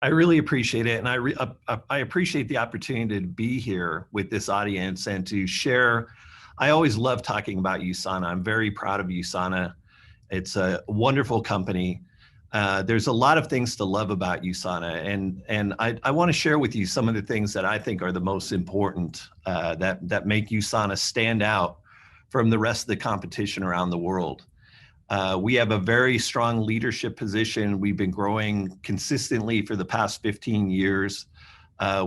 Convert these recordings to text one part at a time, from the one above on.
I really appreciate it. And I appreciate the opportunity to be here with this audience and to share. I always love talking about USANA. I'm very proud of USANA. It's a wonderful company. There's a lot of things to love about USANA, and I want to share with you some of the things that I think are the most important that make USANA stand out from the rest of the competition around the world. We have a very strong leadership position. We've been growing consistently for the past 15 years.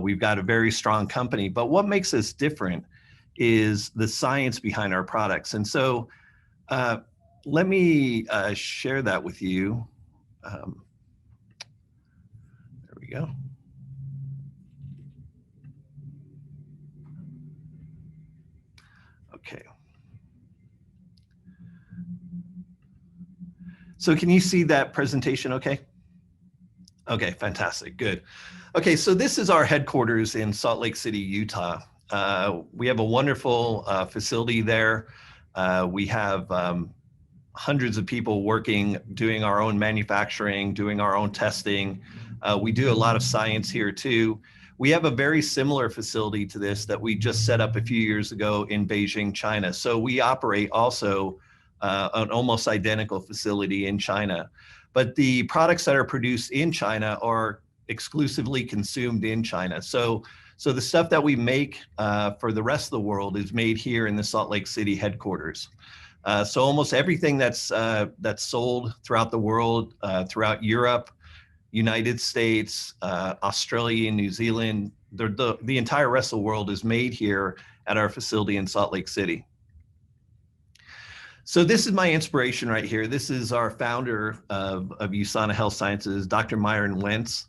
We've got a very strong company, but what makes us different is the science behind our products. And so let me share that with you. There we go. Okay. So can you see that presentation okay? Okay, fantastic, good. Okay, so this is our headquarters in Salt Lake City, Utah. We have a wonderful facility there. We have hundreds of people working, doing our own manufacturing, doing our own testing. We do a lot of science here too. We have a very similar facility to this that we just set up a few years ago in Beijing, China. So we operate also an almost identical facility in China. But the products that are produced in China are exclusively consumed in China. So the stuff that we make for the rest of the world is made here in the Salt Lake City headquarters. So almost everything that's sold throughout the world, throughout Europe, United States, Australia, and New Zealand, the entire rest of the world is made here at our facility in Salt Lake City. So this is my inspiration right here. This is our founder of USANA Health Sciences, Dr. Myron Wentz.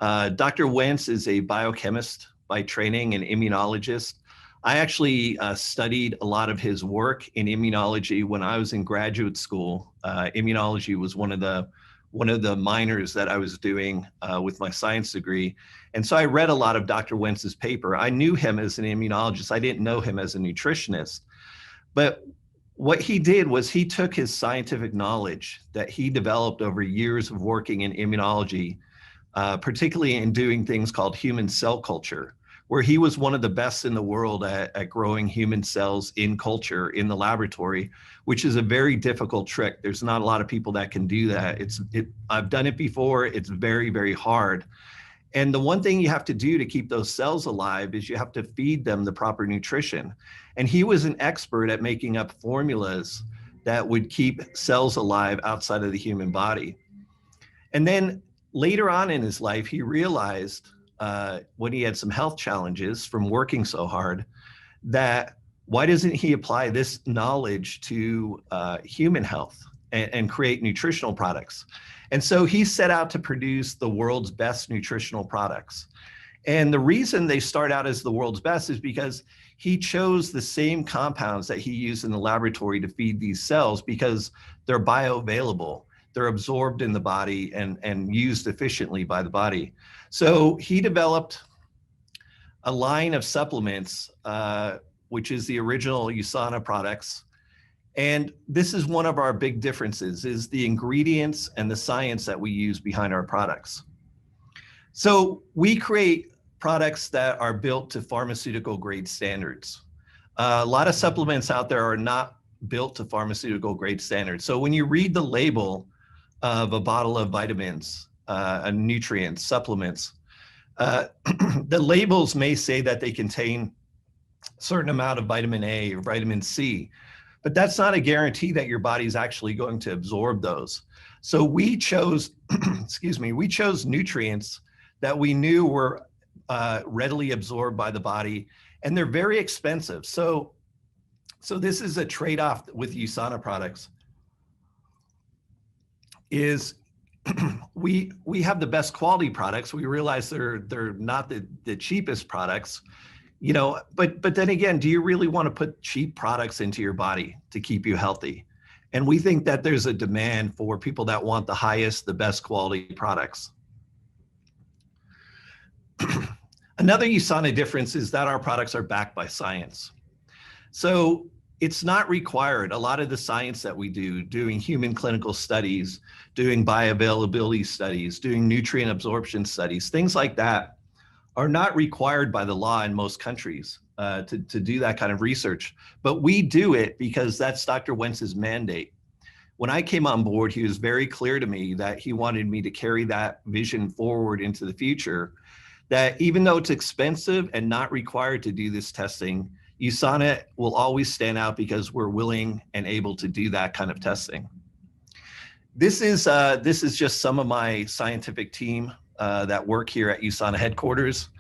Dr. Wentz is a biochemist by training and immunologist. I actually studied a lot of his work in immunology when I was in graduate school. Immunology was one of the minors that I was doing with my science degree. And so I read a lot of Dr. Wentz's paper. I knew him as an immunologist. I didn't know him as a nutritionist. But what he did was he took his scientific knowledge that he developed over years of working in immunology, particularly in doing things called human cell culture, where he was one of the best in the world at growing human cells in culture in the laboratory, which is a very difficult trick. There's not a lot of people that can do that. I've done it before. It's very, very hard. And the one thing you have to do to keep those cells alive is you have to feed them the proper nutrition. And he was an expert at making up formulas that would keep cells alive outside of the human body. And then later on in his life, he realized when he had some health challenges from working so hard, that why doesn't he apply this knowledge to human health and create nutritional products? And so he set out to produce the world's best nutritional products. And the reason they start out as the world's best is because he chose the same compounds that he used in the laboratory to feed these cells because they're bioavailable. They're absorbed in the body and used efficiently by the body. So he developed a line of supplements, which is the original USANA products. And this is one of our big differences, is the ingredients and the science that we use behind our products. So we create products that are built to pharmaceutical grade standards. A lot of supplements out there are not built to pharmaceutical grade standards. So when you read the label of a bottle of vitamins, nutrients, supplements, the labels may say that they contain a certain amount of vitamin A or vitamin C, but that's not a guarantee that your body's actually going to absorb those. So we chose, excuse me, we chose nutrients that we knew were readily absorbed by the body, and they're very expensive. So this is a trade-off with USANA products, is we have the best quality products. We realize they're not the cheapest products, you know, but then again, do you really want to put cheap products into your body to keep you healthy? And we think that there's a demand for people that want the highest, the best quality products. Another USANA difference is that our products are backed by science. So It's not required. A lot of the science that we do, doing human clinical studies, doing bioavailability studies, doing nutrient absorption studies, things like that are not required by the law in most countries to do that kind of research. But we do it because that's Dr. Wentz's mandate. When I came on board, he was very clear to me that he wanted me to carry that vision forward into the future, that even though it's expensive and not required to do this testing, USANA will always stand out because we're willing and able to do that kind of testing. This is just some of my scientific team that work here at USANA headquarters.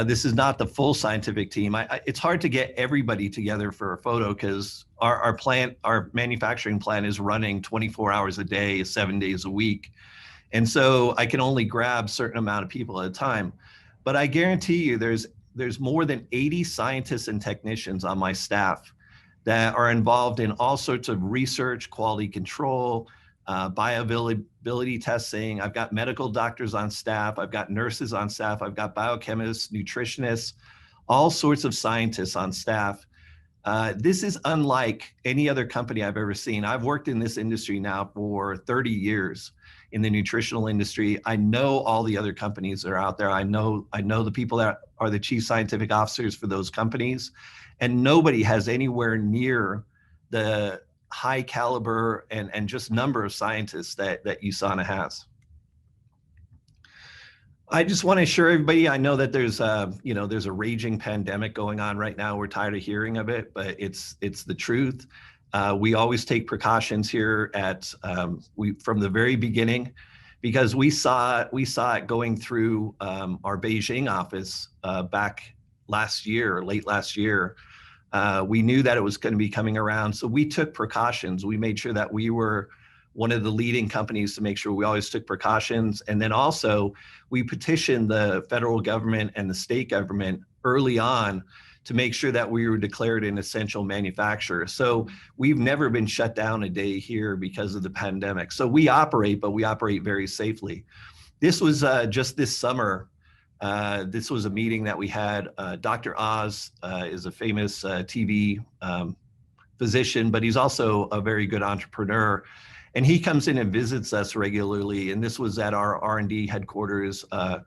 This is not the full scientific team. It's hard to get everybody together for a photo because our manufacturing plant is running 24 hours a day, 7 days a week. And so I can only grab a certain amount of people at a time. But I guarantee you there's more than 80 scientists and technicians on my staff that are involved in all sorts of research, quality control, bioavailability testing. I've got medical doctors on staff. I've got nurses on staff. I've got biochemists, nutritionists, all sorts of scientists on staff. This is unlike any other company I've ever seen. I've worked in this industry now for 30 years in the nutritional industry. I know all the other companies that are out there. I know the people that are the chief scientific officers for those companies, and nobody has anywhere near the high caliber and just number of scientists that USANA has. I just want to assure everybody, I know that there's a raging pandemic going on right now. We're tired of hearing of it, but it's the truth. We always take precautions here from the very beginning, because we saw it going through our Beijing office back late last year. We knew that it was going to be coming around, so we took precautions. We made sure that we were one of the leading companies to make sure we always took precautions. And then also we petitioned the federal government and the state government early on to make sure that we were declared an essential manufacturer. So we've never been shut down a day here because of the pandemic. So we operate, but we operate very safely. This was just this summer. This was a meeting that we had. Dr. Oz is a famous TV physician, but he's also a very good entrepreneur. And he comes in and visits us regularly. And this was at our R&D headquarters I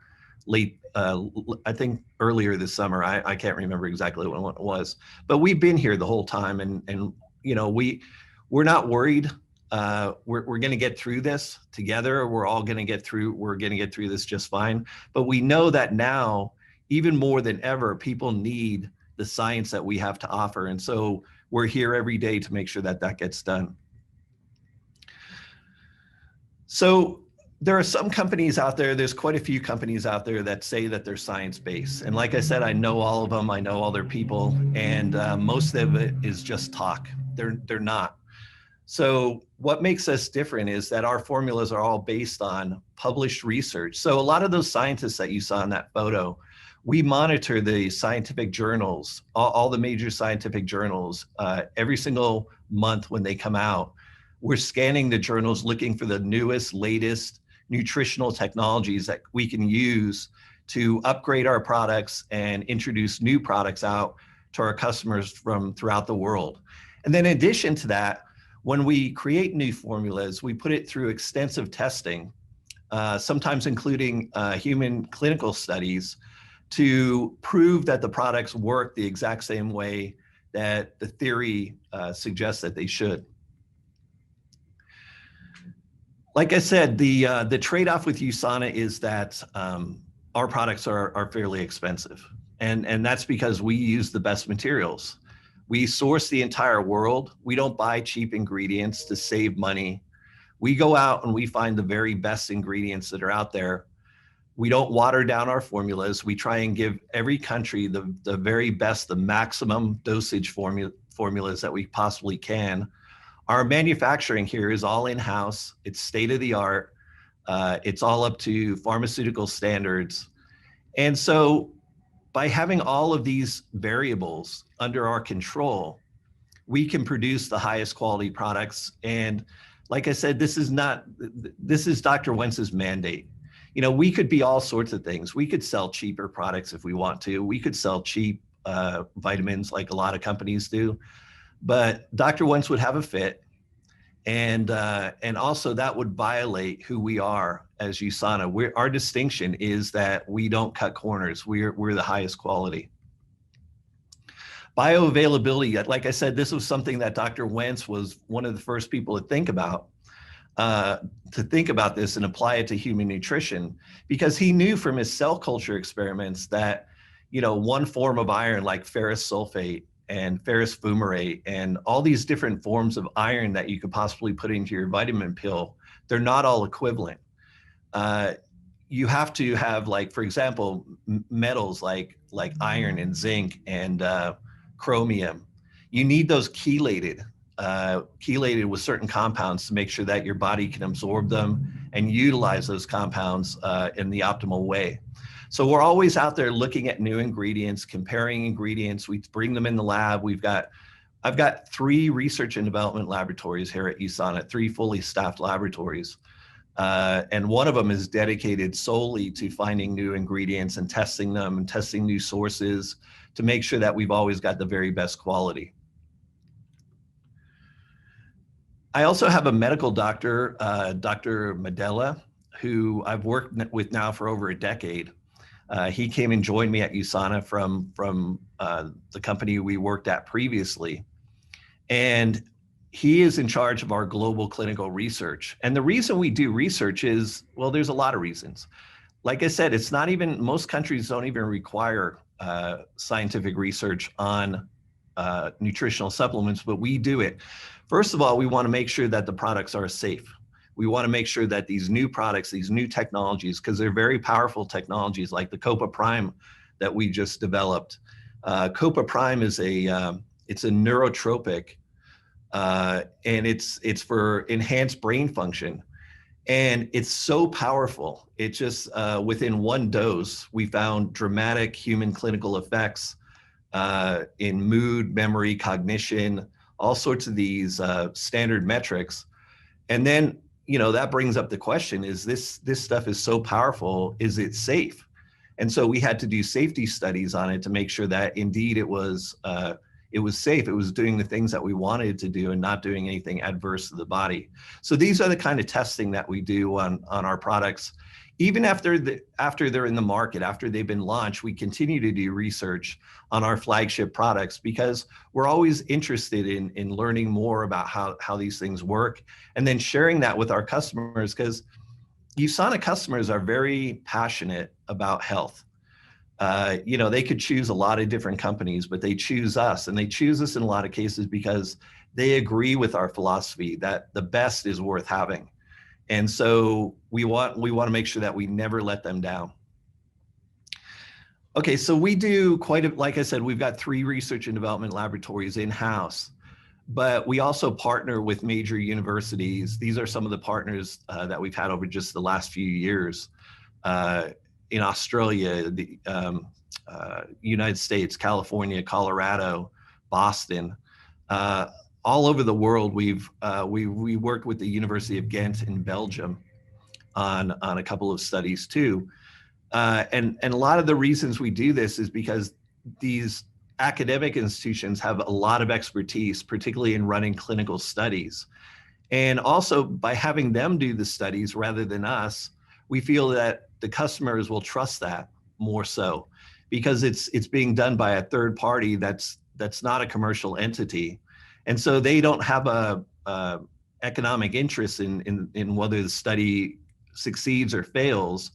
think earlier this summer. I can't remember exactly when it was, but we've been here the whole time. And we're not worried. We're going to get through this together. We're going to get through this just fine. But we know that now, even more than ever, people need the science that we have to offer. And so we're here every day to make sure that that gets done. So there are some companies out there, there's quite a few companies out there that say that they're science-based. And like I said, I know all of them, I know all their people, and most of it is just talk. They're not. So what makes us different is that our formulas are all based on published research. So a lot of those scientists that you saw in that photo, we monitor the scientific journals, all the major scientific journals, every single month when they come out. We're scanning the journals, looking for the newest, latest nutritional technologies that we can use to upgrade our products and introduce new products out to our customers from throughout the world. And then in addition to that, when we create new formulas, we put it through extensive testing, sometimes including human clinical studies, to prove that the products work the exact same way that the theory suggests that they should. Like I said, the trade-off with USANA is that our products are fairly expensive. And that's because we use the best materials. We source the entire world. We don't buy cheap ingredients to save money. We go out and we find the very best ingredients that are out there. We don't water down our formulas. We try and give every country the very best, the maximum dosage formulas that we possibly can. Our manufacturing here is all in-house. It's state-of-the-art. It's all up to pharmaceutical standards. And so by having all of these variables under our control, we can produce the highest quality products. And like I said, this is Dr. Wentz's mandate. You know, we could be all sorts of things. We could sell cheaper products if we want to. We could sell cheap vitamins like a lot of companies do. But Dr. Wentz would have a fit, and also that would violate who we are as USANA. Our distinction is that we don't cut corners. We're the highest quality. Bioavailability, like I said, this was something that Dr. Wentz was one of the first people to think about this and apply it to human nutrition, because he knew from his cell culture experiments that, one form of iron like ferrous sulfate and ferrous fumarate and all these different forms of iron that you could possibly put into your vitamin pill, they're not all equivalent. You have to have, like, for example, metals like iron and zinc and chromium. You need those chelated with certain compounds to make sure that your body can absorb them and utilize those compounds in the optimal way. So we're always out there looking at new ingredients, comparing ingredients. We bring them in the lab. I've got 3 research and development laboratories here at USANA, 3 fully staffed laboratories. And one of them is dedicated solely to finding new ingredients and testing them and testing new sources to make sure that we've always got the very best quality. I also have a medical doctor, Dr. Medella, who I've worked with now for over a decade. He came and joined me at USANA from the company we worked at previously. And he is in charge of our global clinical research. And the reason we do research is, well, there's a lot of reasons. Like I said, it's not even, most countries don't even require scientific research on nutritional supplements, but we do it. First of all, we want to make sure that the products are safe. We want to make sure that these new products, these new technologies, because they're very powerful technologies like the Copa Prime that we just developed. Copa Prime is it's a neurotropic, and it's for enhanced brain function. And it's so powerful. It just, within 1 dose, we found dramatic human clinical effects in mood, memory, cognition, all sorts of these standard metrics. And then, that brings up the question, is this stuff is so powerful, is it safe? And so we had to do safety studies on it to make sure that indeed it was safe. It was doing the things that we wanted it to do and not doing anything adverse to the body. So these are the kind of testing that we do on our products. Even after they're in the market, after they've been launched, we continue to do research on our flagship products because we're always interested in learning more about how these things work and then sharing that with our customers, because USANA customers are very passionate about health. They could choose a lot of different companies, but they choose us, and they choose us in a lot of cases because they agree with our philosophy that the best is worth having. And so we want to make sure that we never let them down. Okay, so we do like I said, we've got 3 research and development laboratories in-house, but we also partner with major universities. These are some of the partners that we've had over just the last few years. In Australia, the United States, California, Colorado, Boston, all over the world. We worked with the University of Ghent in Belgium on a couple of studies too. And a lot of the reasons we do this is because these academic institutions have a lot of expertise, particularly in running clinical studies. And also by having them do the studies rather than us, we feel that the customers will trust that more so because it's being done by a third party that's not a commercial entity. And so they don't have a economic interest in whether the study succeeds or fails.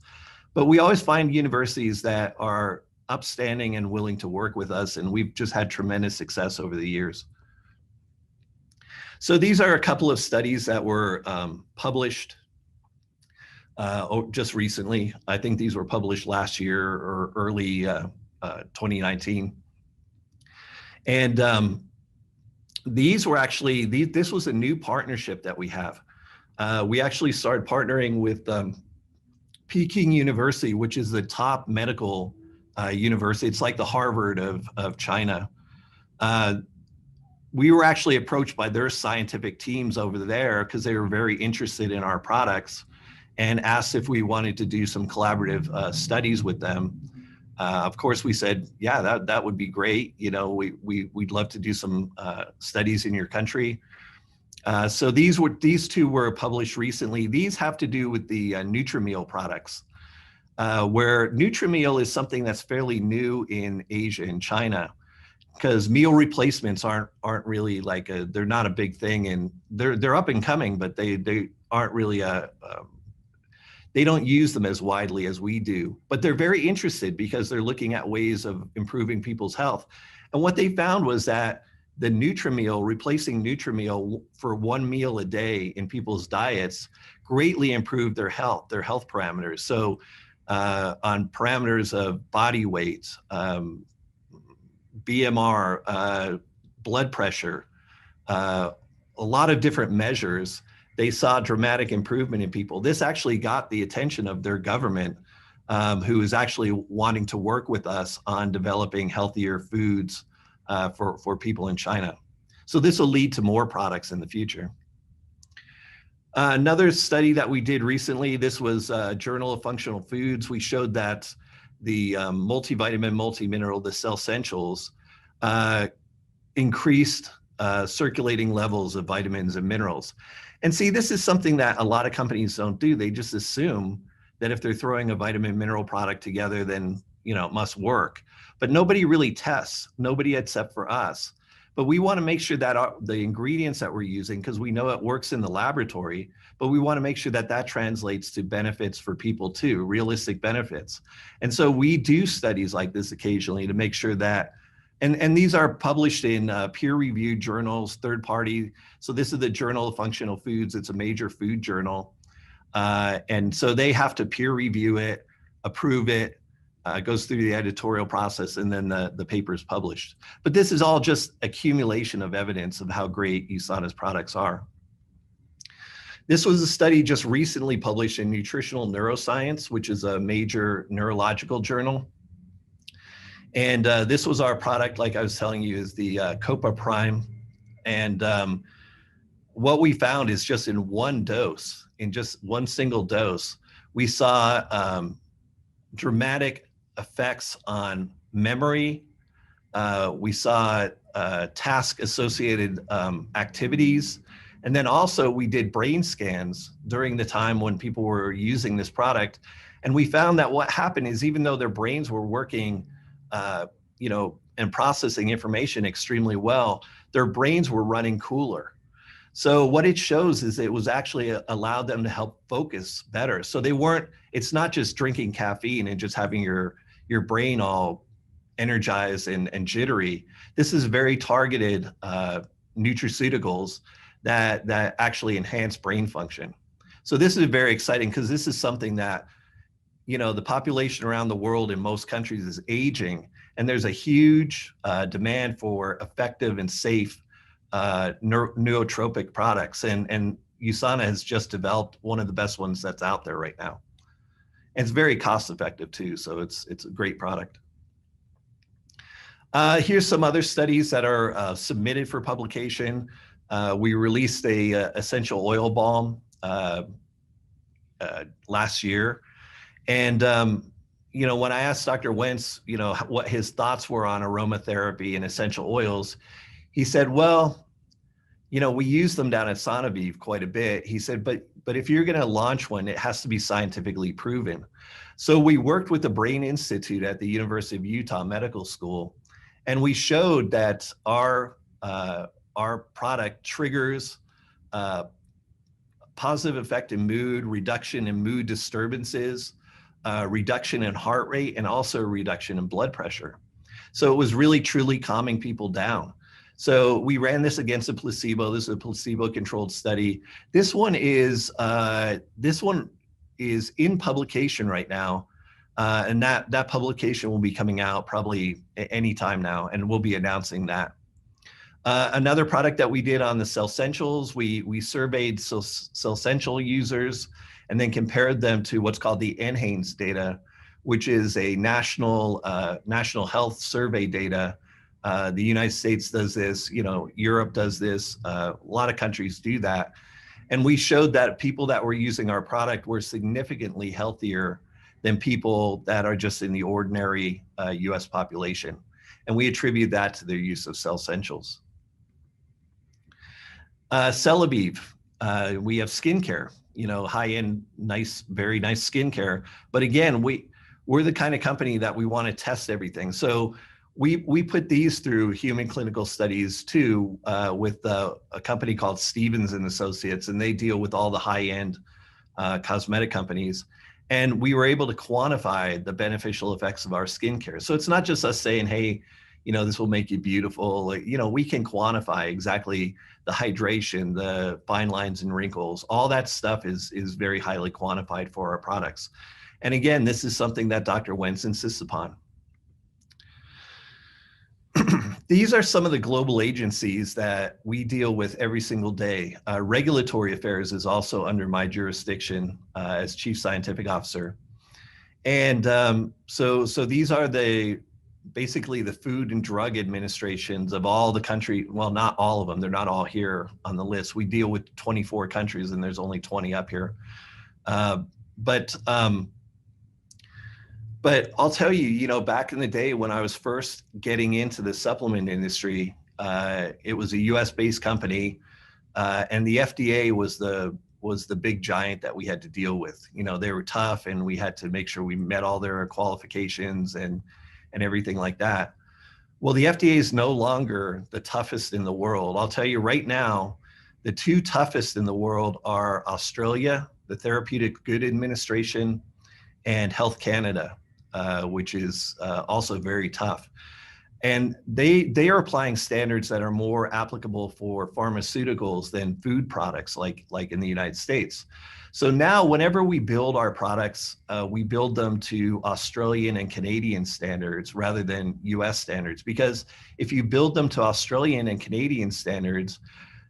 But we always find universities that are upstanding and willing to work with us, and we've just had tremendous success over the years. So these are a couple of studies that were published just recently. I think these were published last year or early 2019. And these were actually, this was a new partnership that we have. We actually started partnering with Peking University, which is the top medical university. It's like the Harvard of China. We were actually approached by their scientific teams over there because they were very interested in our products and asked if we wanted to do some collaborative studies with them. Of course, we said, yeah, that would be great. You know, we'd love to do some studies in your country. So these two were published recently. These have to do with the Nutrimeal products, where Nutrimeal is something that's fairly new in Asia and China, because meal replacements aren't really like they're not a big thing, and they're up and coming, but they aren't really they don't use them as widely as we do. But they're very interested because they're looking at ways of improving people's health. And what they found was that the Nutrimeal, replacing Nutrimeal for one meal a day in people's diets, greatly improved their health parameters. So on parameters of body weight, BMR, blood pressure, a lot of different measures, they saw dramatic improvement in people. This actually got the attention of their government, who is actually wanting to work with us on developing healthier foods for people in China. So this will lead to more products in the future. Another study that we did recently, this was Journal of Functional Foods. We showed that the multivitamin, multimineral, the Cell Essentials, increased circulating levels of vitamins and minerals. And see, this is something that a lot of companies don't do. They just assume that if they're throwing a vitamin mineral product together, then it must work. But nobody really tests, nobody except for us. But we want to make sure that the ingredients that we're using, because we know it works in the laboratory, but we want to make sure that that translates to benefits for people too, realistic benefits. And so we do studies like this occasionally to make sure that, and these are published in peer-reviewed journals, third party. So this is the Journal of Functional Foods. It's a major food journal. And so they have to peer review it, approve it, goes through the editorial process, and then the paper is published. But this is all just accumulation of evidence of how great USANA's products are. This was a study just recently published in Nutritional Neuroscience, which is a major neurological journal. And this was our product, like I was telling you, is the Copa Prime. And what we found is just in one dose, in just one single dose, we saw dramatic effects on memory. We saw task-associated activities. And then also we did brain scans during the time when people were using this product. And we found that what happened is, even though their brains were working, and processing information extremely well, their brains were running cooler. So what it shows is it was actually allowed them to help focus better. So it's not just drinking caffeine and just having your brain all energized and jittery. This is very targeted nutraceuticals that actually enhance brain function. So this is very exciting, because this is something that, the population around the world in most countries is aging, and there's a huge demand for effective and safe nootropic products. And USANA has just developed one of the best ones that's out there right now. And it's very cost effective too, so it's a great product. Here's some other studies that are submitted for publication. We released a essential oil balm last year. And, when I asked Dr. Wentz, what his thoughts were on aromatherapy and essential oils, he said, well, we use them down at Sonovive quite a bit. He said, but if you're going to launch one, it has to be scientifically proven. So we worked with the Brain Institute at the University of Utah Medical School, and we showed that our product triggers positive effect in mood, reduction in mood disturbances, reduction in heart rate, and also reduction in blood pressure. So it was really truly calming people down. So we ran this against a placebo. This is a placebo-controlled study. This one is in publication right now, and that publication will be coming out probably any time now, and we'll be announcing that. Another product that we did on the Cell Essentials, we surveyed Cell Essential users and then compared them to what's called the NHANES data, which is a national health survey data. The United States does this, Europe does this, a lot of countries do that. And we showed that people that were using our product were significantly healthier than people that are just in the ordinary US population. And we attribute that to their use of Cell Essentials. Celavive, we have skincare, you know, high-end, nice, very nice skincare. But again, we're the kind of company that we want to test everything. So we put these through human clinical studies too, with a company called Stevens and Associates, and they deal with all the high-end cosmetic companies. And we were able to quantify the beneficial effects of our skincare. So it's not just us saying, hey, you know, this will make you beautiful. Like, you know, we can quantify exactly the hydration, the fine lines and wrinkles, all that stuff is very highly quantified for our products. And again, this is something that Dr. Wentz insists upon. These are some of the global agencies that we deal with every single day. Regulatory affairs is also under my jurisdiction as Chief Scientific Officer. And so these are basically the Food and Drug Administrations of all the country. Well, not all of them. They're not all here on the list. We deal with 24 countries and there's only 20 up here. But I'll tell you, you know, back in the day when I was first getting into the supplement industry, it was a US-based company, and the FDA was the big giant that we had to deal with. You know, they were tough, and we had to make sure we met all their qualifications and everything like that. Well, the FDA is no longer the toughest in the world. I'll tell you right now, the two toughest in the world are Australia, the Therapeutic Goods Administration, and Health Canada. Which is also very tough. And they are applying standards that are more applicable for pharmaceuticals than food products like in the United States. So now whenever we build our products, we build them to Australian and Canadian standards rather than US standards, because if you build them to Australian and Canadian standards,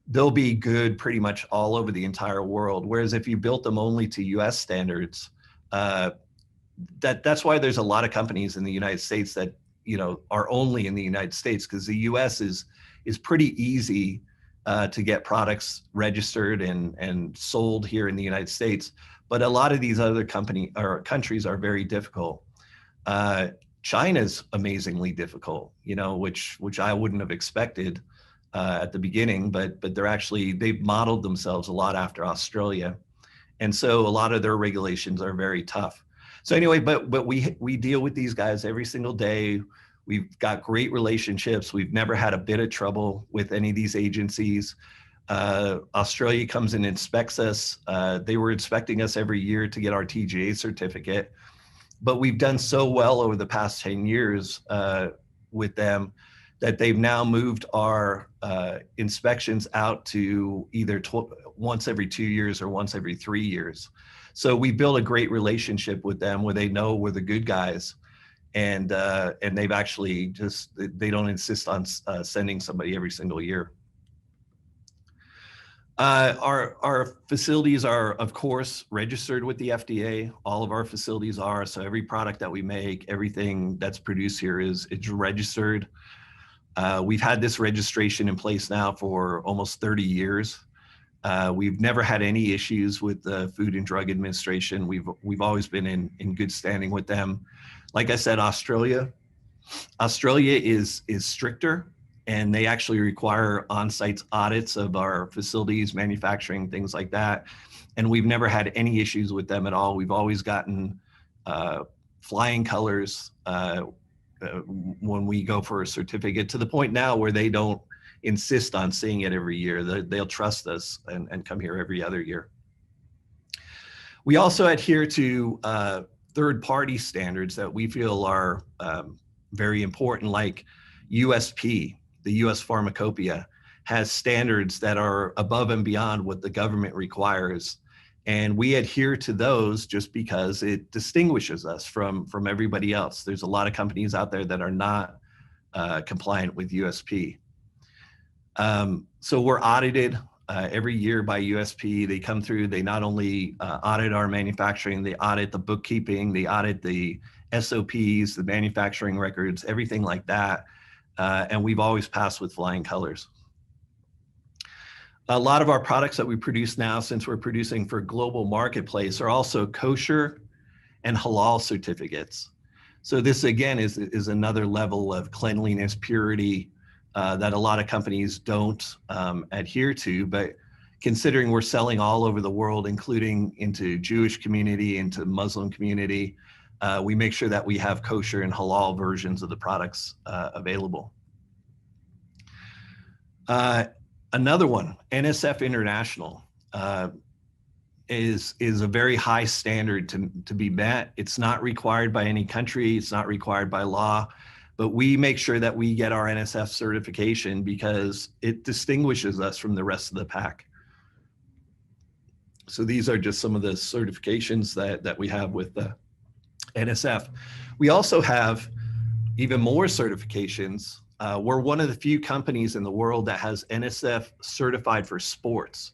they'll be good pretty much all over the entire world. Whereas if you built them only to US standards, that's why there's a lot of companies in the United States that, you know, are only in the United States, because the US is pretty easy to get products registered and sold here in the United States. But a lot of these other countries are very difficult. China's amazingly difficult, you know, which I wouldn't have expected at the beginning, but they've modeled themselves a lot after Australia. And so a lot of their regulations are very tough. So anyway, but we deal with these guys every single day. We've got great relationships. We've never had a bit of trouble with any of these agencies. Australia comes and inspects us. They were inspecting us every year to get our TGA certificate. But we've done so well over the past 10 years with them that they've now moved our inspections out to either once every 2 years or once every 3 years. So we built a great relationship with them where they know we're the good guys, and they've actually they don't insist on sending somebody every single year. Our facilities are, of course, registered with the FDA. All of our facilities are. So every product that we make, everything that's produced here it's registered. We've had this registration in place now for almost 30 years. We've never had any issues with the Food and Drug Administration. We've always been in good standing with them. Like I said, Australia is stricter, and they actually require on-site audits of our facilities, manufacturing, things like that. And we've never had any issues with them at all. We've always gotten flying colors when we go for a certificate, to the point now where they don't insist on seeing it every year. They'll trust us and come here every other year. We also adhere to third-party standards that we feel are very important, like USP, the US Pharmacopoeia, has standards that are above and beyond what the government requires. And we adhere to those just because it distinguishes us from everybody else. There's a lot of companies out there that are not compliant with USP. So we're audited every year by USP. They come through, they not only audit our manufacturing, they audit the bookkeeping, they audit the SOPs, the manufacturing records, everything like that. And we've always passed with flying colors. A lot of our products that we produce now, since we're producing for global marketplace, are also kosher and halal certificates. So this again is another level of cleanliness, purity that a lot of companies don't adhere to, but considering we're selling all over the world, including into Jewish community, into Muslim community, we make sure that we have kosher and halal versions of the products available. Another one, NSF International, is a very high standard to be met. It's not required by any country. It's not required by law, but we make sure that we get our NSF certification because it distinguishes us from the rest of the pack. So these are just some of the certifications that we have with the NSF. We also have even more certifications. We're one of the few companies in the world that has NSF certified for sports.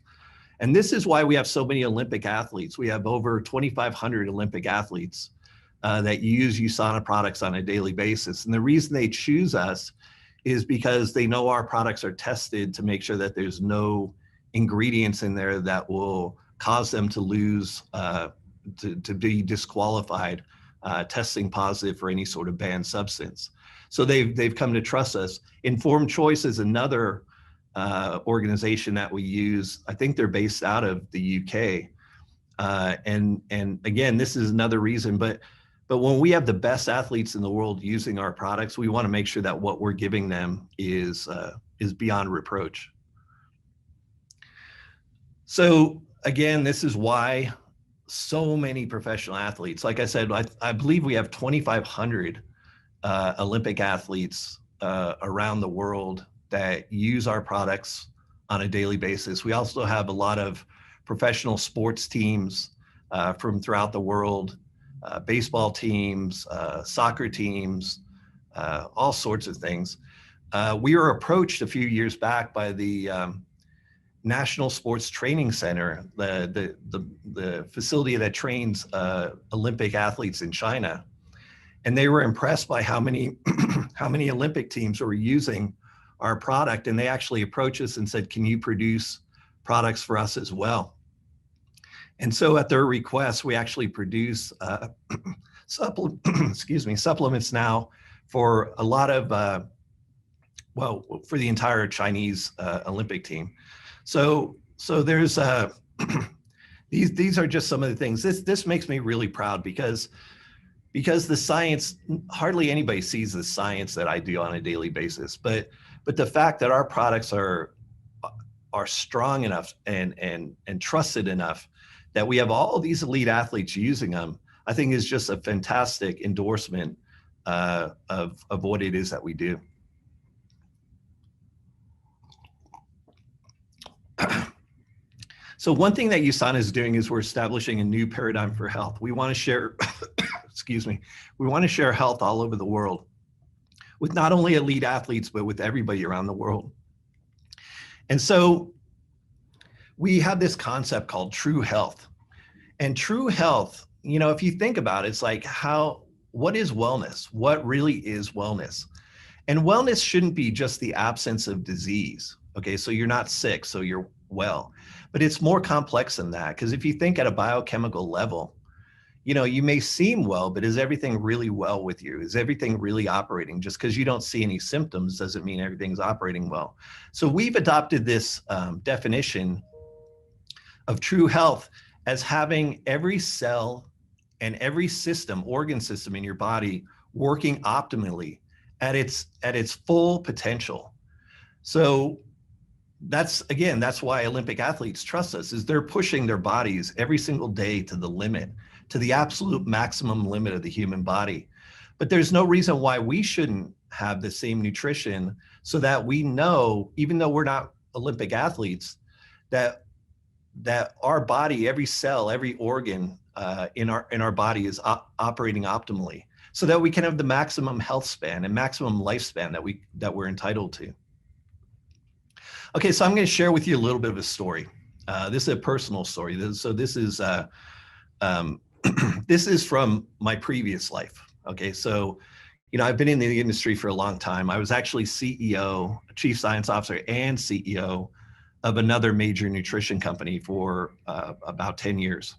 And this is why we have so many Olympic athletes. We have over 2,500 Olympic athletes that use USANA products on a daily basis. And the reason they choose us is because they know our products are tested to make sure that there's no ingredients in there that will cause them to lose, to be disqualified, testing positive for any sort of banned substance. So they've come to trust us. Informed Choice is another organization that we use. I think they're based out of the UK. And again, this is another reason, but when we have the best athletes in the world using our products, we want to make sure that what we're giving them is beyond reproach. So again, this is why so many professional athletes, like I said, I believe we have 2,500 Olympic athletes around the world that use our products on a daily basis. We also have a lot of professional sports teams from throughout the world, baseball teams, soccer teams, all sorts of things. We were approached a few years back by the National Sports Training Center, the facility that trains Olympic athletes in China. And they were impressed by how many Olympic teams were using our product. And they actually approached us and said, can you produce products for us as well? And so at their request, we actually produce supplements now for a lot of, for the entire Chinese Olympic team. So there's, these are just some of the things. This makes me really proud because the science, hardly anybody sees the science that I do on a daily basis, but the fact that our products are strong enough and trusted enough that we have all these elite athletes using them, I think is just a fantastic endorsement of what it is that we do. So one thing that USANA is doing is we're establishing a new paradigm for health. We want to share, we want to share health all over the world with not only elite athletes, but with everybody around the world. And so we have this concept called true health. And true health, you know, if you think about it, it's like what is wellness? What really is wellness? And wellness shouldn't be just the absence of disease. Okay, so you're not sick, so you're well. But it's more complex than that, because if you think at a biochemical level, you know, you may seem well, but is everything really well with you? Is everything really operating? Just because you don't see any symptoms doesn't mean everything's operating well. So we've adopted this definition of true health as having every cell and every system, organ system in your body working optimally at its full potential. So that's why Olympic athletes trust us, is they're pushing their bodies every single day to the limit, to the absolute maximum limit of the human body. But there's no reason why we shouldn't have the same nutrition, so that we know, even though we're not Olympic athletes, that our body, every cell, every organ in our body is operating optimally, so that we can have the maximum health span and maximum lifespan that we're entitled to. Okay, so I'm going to share with you a little bit of a story. This is a personal story. This is this is from my previous life. Okay, so you know, I've been in the industry for a long time. I was actually CEO, Chief Science Officer, and CEO of another major nutrition company for about 10 years.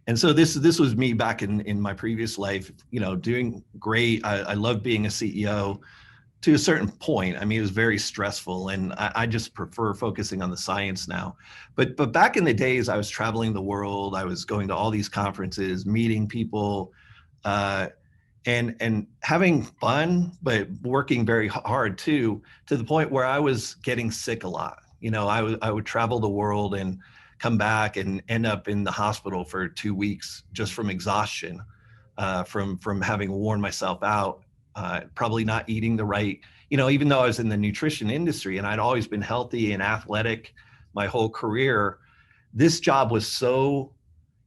And so this was me back in my previous life, doing great. I love being a CEO to a certain point. I mean, it was very stressful, and I just prefer focusing on the science now. But back in the days, I was traveling the world. I was going to all these conferences, meeting people, and having fun, but working very hard too, to the point where I was getting sick a lot. I would travel the world and come back and end up in the hospital for 2 weeks just from exhaustion, from having worn myself out, probably not eating the right, even though I was in the nutrition industry and I'd always been healthy and athletic my whole career, this job was so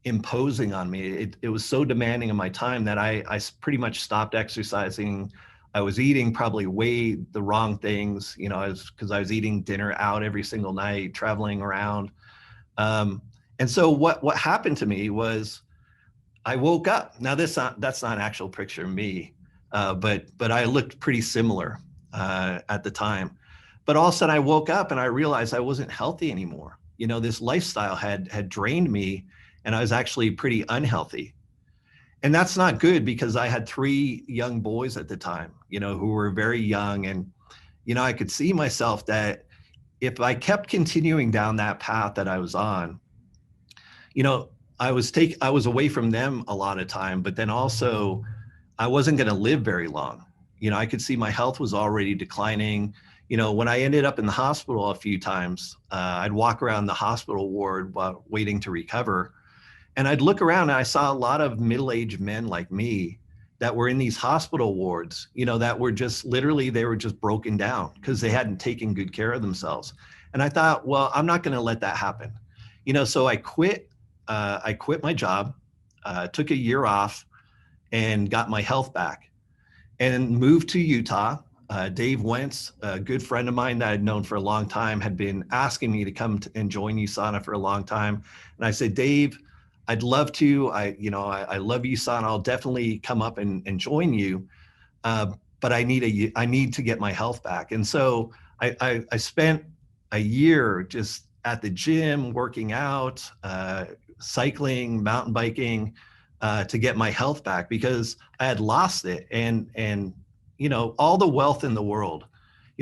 imposing on me. It was so demanding of my time that I pretty much stopped exercising. I was eating probably way the wrong things, because I was eating dinner out every single night, traveling around. And so what happened to me was I woke up. Now that's not an actual picture of me, but I looked pretty similar at the time. But all of a sudden I woke up and I realized I wasn't healthy anymore. This lifestyle had drained me, and I was actually pretty unhealthy. And that's not good, because I had 3 young boys at the time, who were very young. And, I could see myself that if I kept continuing down that path that I was on, I was away from them a lot of time, but then also I wasn't going to live very long. I could see my health was already declining. When I ended up in the hospital a few times, I'd walk around the hospital ward while waiting to recover. And I'd look around and I saw a lot of middle-aged men like me that were in these hospital wards, that were just literally, they were just broken down because they hadn't taken good care of themselves. And I thought, well, I'm not going to let that happen. So I quit my job, took a year off and got my health back and moved to Utah. Dave Wentz, a good friend of mine that I'd known for a long time, had been asking me to come and join USANA for a long time. And I said, Dave, I'd love to. I love USANA. I'll definitely come up and join you. But I need to get my health back. And so I spent a year just at the gym, working out, cycling, mountain biking, to get my health back, because I had lost it. And all the wealth in the world,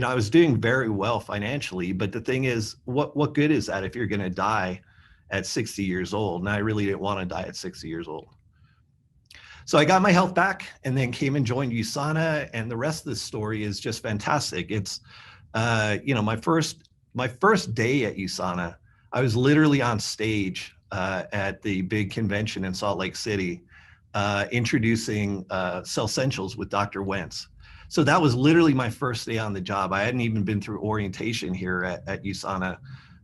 I was doing very well financially, but the thing is, what good is that if you're going to die at 60 years old? And I really didn't want to die at 60 years old. So I got my health back and then came and joined USANA, and the rest of the story is just fantastic. It's, my first day at USANA, I was literally on stage at the big convention in Salt Lake City, introducing Cell Essentials with Dr. Wentz. So that was literally my first day on the job. I hadn't even been through orientation here at USANA,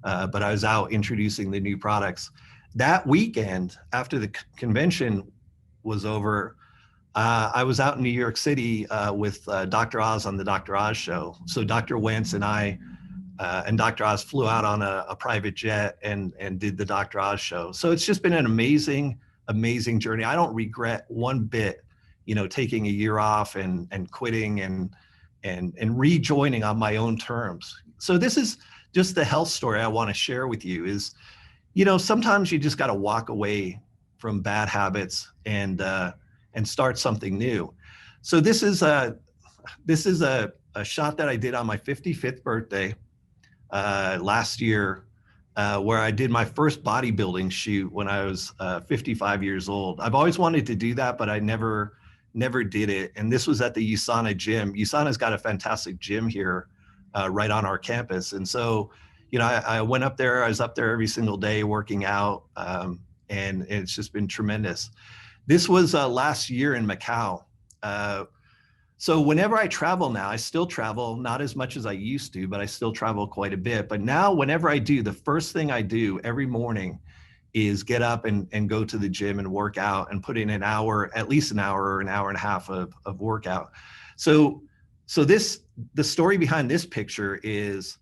but I was out introducing the new products. That weekend, after the convention was over, I was out in New York City with Dr. Oz on the Dr. Oz show. So Dr. Wentz and I and Dr. Oz flew out on a private jet and did the Dr. Oz show. So it's just been an amazing journey. I don't regret one bit, taking a year off and quitting and rejoining on my own terms. So this is just the health story I want to share with you is, sometimes you just got to walk away from bad habits and start something new. So this is a shot that I did on my 55th birthday last year, where I did my first bodybuilding shoot when I was 55 years old. I've always wanted to do that, but I never did it. And this was at the USANA gym. USANA's got a fantastic gym here right on our campus. And so, I went up there. I was up there every single day working out, and it's just been tremendous. This was last year in Macau. So whenever I travel now, I still travel, not as much as I used to, but I still travel quite a bit. But now whenever I do, the first thing I do every morning is get up and go to the gym and work out and put in an hour, at least an hour or an hour and a half of workout. So the story behind this picture is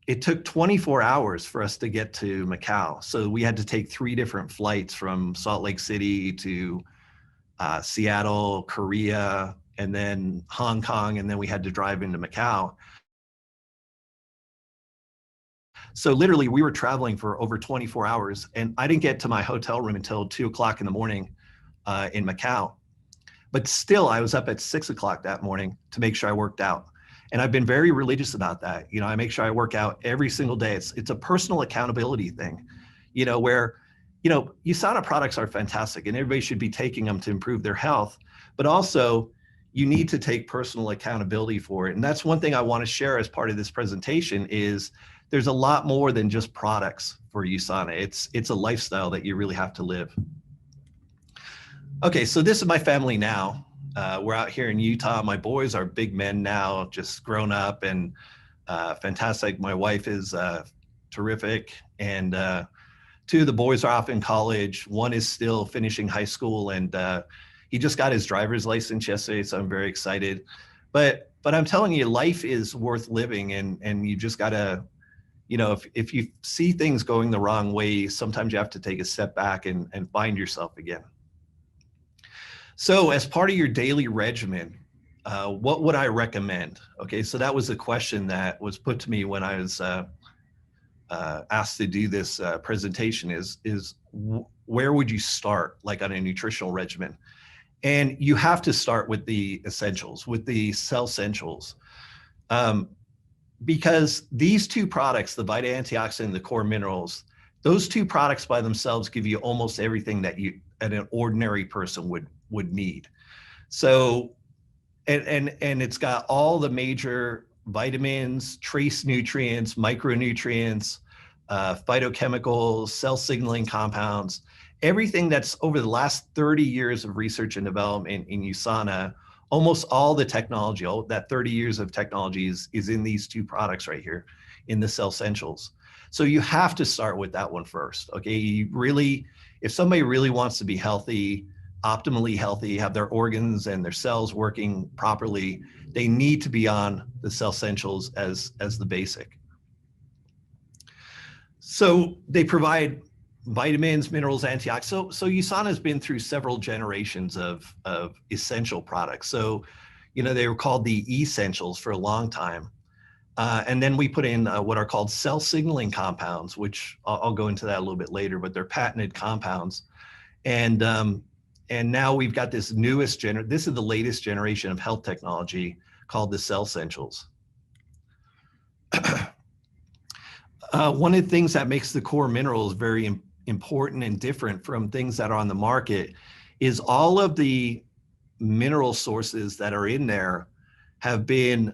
it took 24 hours for us to get to Macau. So we had to take 3 different flights from Salt Lake City to Seattle, Korea, and then Hong Kong, and then we had to drive into Macau. So literally we were traveling for over 24 hours and I didn't get to my hotel room until 2 o'clock in the morning in Macau. But still, I was up at 6 o'clock that morning to make sure I worked out. And I've been very religious about that. I make sure I work out every single day. It's a personal accountability thing, where, USANA products are fantastic and everybody should be taking them to improve their health, but also you need to take personal accountability for it. And that's one thing I want to share as part of this presentation is there's a lot more than just products for USANA. It's a lifestyle that you really have to live. Okay, so this is my family now. We're out here in Utah. My boys are big men now, just grown up and fantastic. My wife is terrific. And two of the boys are off in college. One is still finishing high school and he just got his driver's license yesterday, so I'm very excited. But I'm telling you, life is worth living and you just gotta, if you see things going the wrong way, sometimes you have to take a step back and find yourself again. So as part of your daily regimen, what would I recommend? Okay, so that was a question that was put to me when I was asked to do this presentation is where would you start like on a nutritional regimen? And you have to start with the essentials, with the cell essentials. Because these two products, the Vita Antioxidant and the core minerals, those two products by themselves give you almost everything that an ordinary person would need. So, and it's got all the major vitamins, trace nutrients, micronutrients, phytochemicals, cell signaling compounds, everything that's over the last 30 years of research and development in USANA, almost all the technology, all that 30 years of technology is in these two products right here in the cell essentials. So you have to start with that one first, okay? If somebody really wants to be healthy, optimally healthy, have their organs and their cells working properly, they need to be on the cell essentials as the basic. So they provide vitamins, minerals, antioxidants. So USANA has been through several generations of essential products. So, they were called the essentials for a long time. And then we put in what are called cell signaling compounds, which I'll go into that a little bit later, but they're patented compounds. And now we've got this newest this is the latest generation of health technology called the cell essentials. One of the things that makes the core minerals very important and different from things that are on the market is all of the mineral sources that are in there have been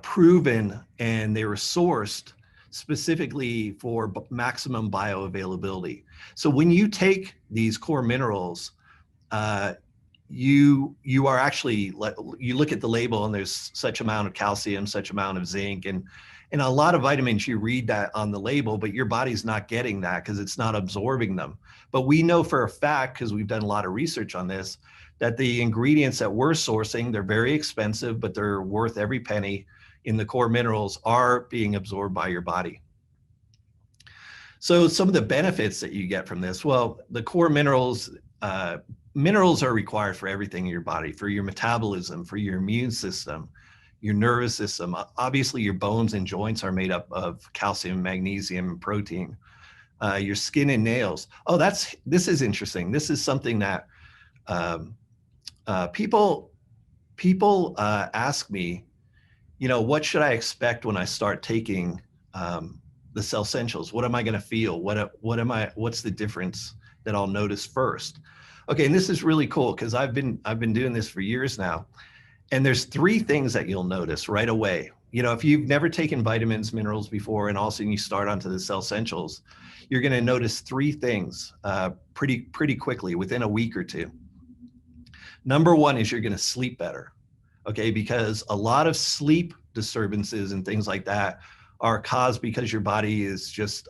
proven and they were sourced specifically for maximum bioavailability. So when you take these core minerals, you are actually, you look at the label and there's such amount of calcium, such amount of zinc, and a lot of vitamins, you read that on the label, but your body's not getting that because it's not absorbing them. But we know for a fact, because we've done a lot of research on this, that the ingredients that we're sourcing, they're very expensive, but they're worth every penny in the core minerals are being absorbed by your body. So some of the benefits that you get from this, well, the core minerals, minerals are required for everything in your body, for your metabolism, for your immune system, your nervous system. Obviously, your bones and joints are made up of calcium, magnesium, and protein. Your skin and nails. Oh, this is interesting. This is something that people ask me, what should I expect when I start taking the cell essentials? What am I going to feel? What's the difference that I'll notice first? Okay, and this is really cool because I've been doing this for years now. And there's three things that you'll notice right away. If you've never taken vitamins, minerals before, and all of a sudden you start onto the cell essentials, you're going to notice three things pretty quickly within a week or two. Number one is you're going to sleep better, okay? Because a lot of sleep disturbances and things like that are caused because your body is just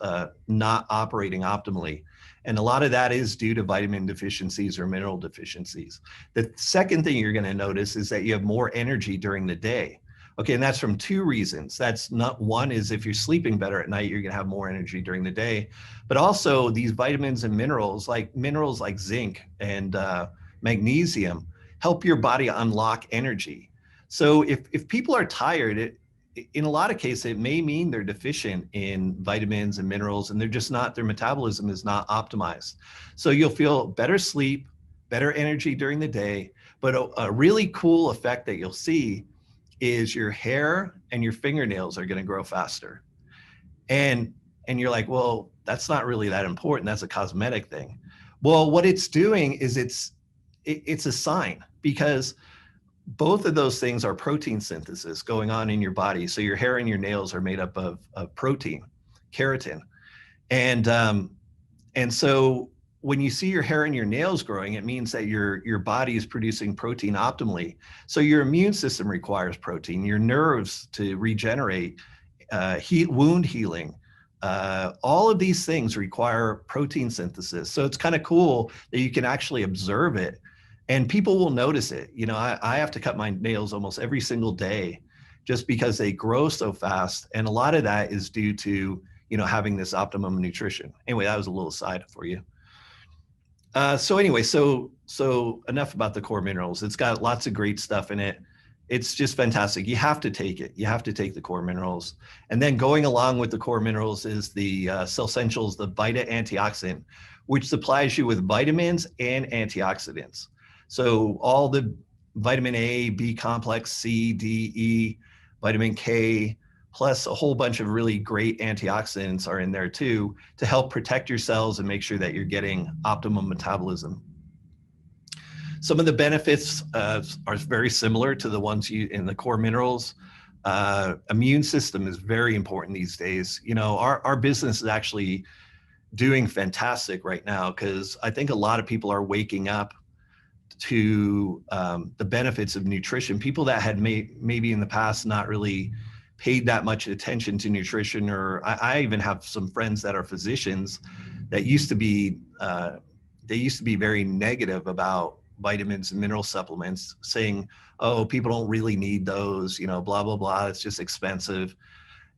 not operating optimally. And a lot of that is due to vitamin deficiencies or mineral deficiencies. The second thing you're going to notice is that you have more energy during the day. Okay, and that's from two reasons. That's not one is if you're sleeping better at night, you're going to have more energy during the day. But also these vitamins and minerals like zinc and magnesium help your body unlock energy. So if people are tired, in a lot of cases, it may mean they're deficient in vitamins and minerals, and they're just not, their metabolism is not optimized. So you'll feel better sleep, better energy during the day, but a really cool effect that you'll see is your hair and your fingernails are going to grow faster. And you're like, well, that's not really that important. That's a cosmetic thing. Well, what it's doing is it's a sign, because both of those things are protein synthesis going on in your body. So your hair and your nails are made up of protein, keratin. And so when you see your hair and your nails growing, it means that your body is producing protein optimally. So your immune system requires protein, your nerves to regenerate, wound healing. All of these things require protein synthesis. So it's kind of cool that you can actually observe it, and people will notice it. You know, I have to cut my nails almost every single day just because they grow so fast. And a lot of that is due to, you know, having this optimum nutrition. Anyway, that was a little aside for you. So anyway, so enough about the core minerals. It's got lots of great stuff in it. It's just fantastic. You have to take it. You have to take the core minerals. And then going along with the core minerals is the Cell Essentials, the Vita Antioxidant, which supplies you with vitamins and antioxidants. So all the vitamin A, B complex, C, D, E, vitamin K, plus a whole bunch of really great antioxidants are in there too, to help protect your cells and make sure that you're getting optimum metabolism. Some of the benefits are very similar to the ones in the core minerals. Immune system is very important these days. You know, our business is actually doing fantastic right now, because I think a lot of people are waking up to the benefits of nutrition. People that had maybe in the past not really paid that much attention to nutrition, or I even have some friends that are physicians that used to be, they used to be very negative about vitamins and mineral supplements, saying, oh, people don't really need those, you know, blah, blah, blah, it's just expensive.